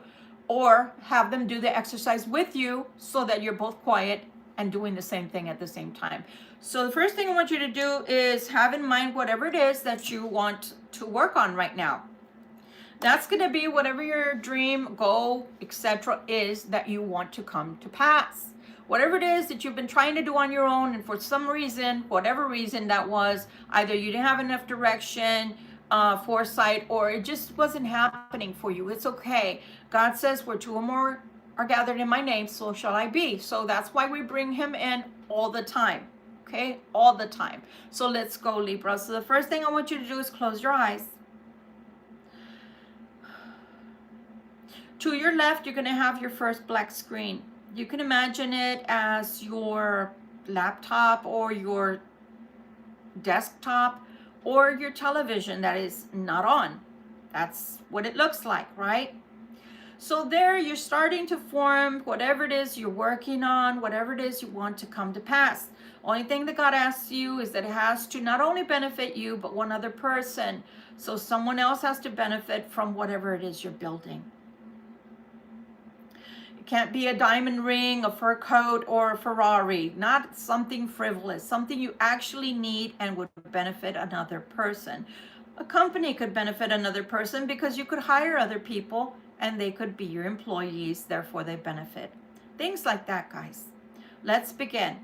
or have them do the exercise with you, so that you're both quiet and doing the same thing at the same time. So the first thing I want you to do is have in mind whatever it is that you want to work on right now. That's going to be whatever your dream, goal, etc. is that you want to come to pass. Whatever it is that you've been trying to do on your own, and for some reason, whatever reason that was, either you didn't have enough direction, foresight, or it just wasn't happening for you. It's okay. God says, where two or more are gathered in my name, so shall I be. So that's why we bring him in all the time. Okay? All the time. So let's go, Libra. So the first thing I want you to do is close your eyes. To your left, you're going to have your first black screen. You can imagine it as your laptop or your desktop, or your television that is not on. That's what it looks like, right? So there you're starting to form whatever it is you're working on, whatever it is you want to come to pass. Only thing that God asks you is that it has to not only benefit you, but one other person. So someone else has to benefit from whatever it is you're building. Can't be a diamond ring, a fur coat, or a Ferrari. Not something frivolous, something you actually need and would benefit another person. A company could benefit another person because you could hire other people and they could be your employees, therefore they benefit. Things like that, guys. Let's begin.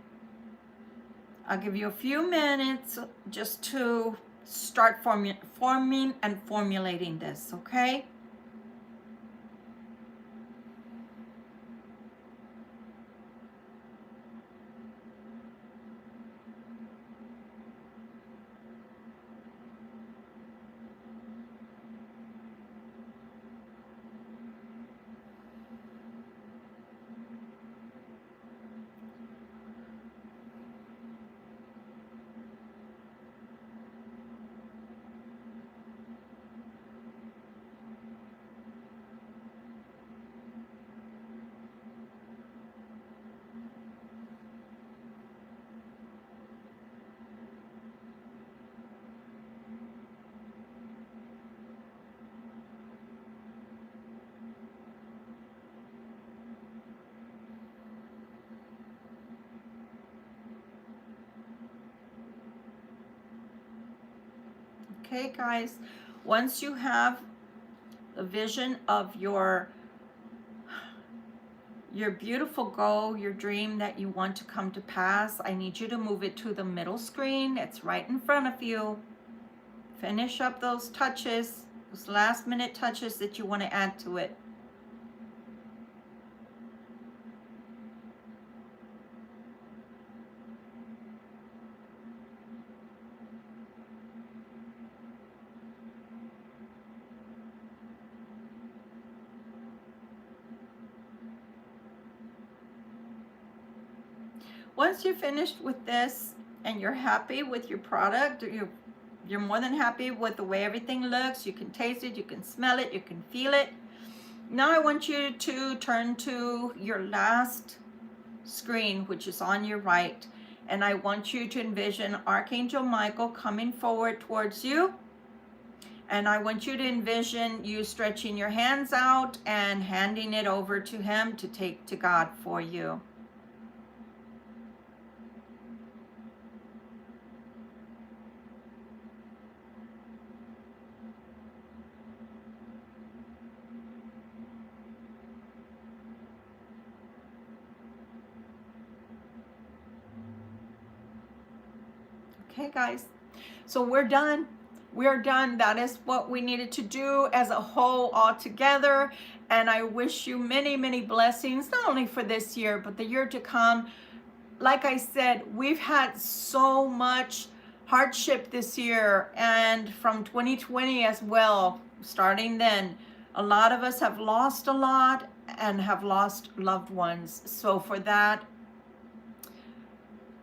I'll give you a few minutes just to start forming and formulating this, okay? Okay, guys, once you have a vision of your beautiful goal, your dream that you want to come to pass, I need you to move it to the middle screen. It's right in front of you. Finish up those touches, those last minute touches that you want to add to it. Once you're finished with this and you're happy with your product, you're more than happy with the way everything looks, you can taste it, you can smell it, you can feel it. Now I want you to turn to your last screen, which is on your right, and I want you to envision Archangel Michael coming forward towards you, and I want you to envision you stretching your hands out and handing it over to him to take to God for you. Okay, guys, so we're done. We're done. That is what we needed to do as a whole all together. And I wish you many, many blessings, not only for this year, but the year to come. Like I said, we've had so much hardship this year, and from 2020 as well, starting then. A lot of us have lost a lot and have lost loved ones. So for that,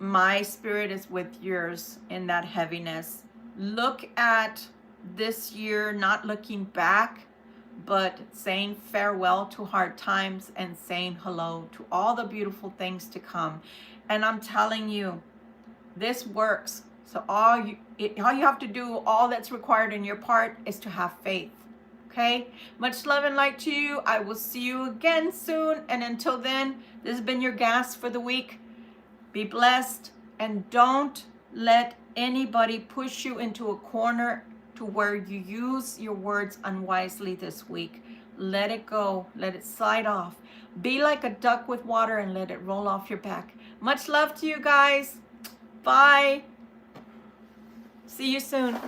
my spirit is with yours in that heaviness. Look at this year, not looking back, but saying farewell to hard times and saying hello to all the beautiful things to come. And I'm telling you, this works. So all you have to do, all that's required in your part, is to have faith. Okay? Much love and light to you. I will see you again soon. And until then, this has been your gas for the week. Be blessed, and don't let anybody push you into a corner to where you use your words unwisely this week. Let it go. Let it slide off. Be like a duck with water and let it roll off your back. Much love to you guys. Bye. See you soon.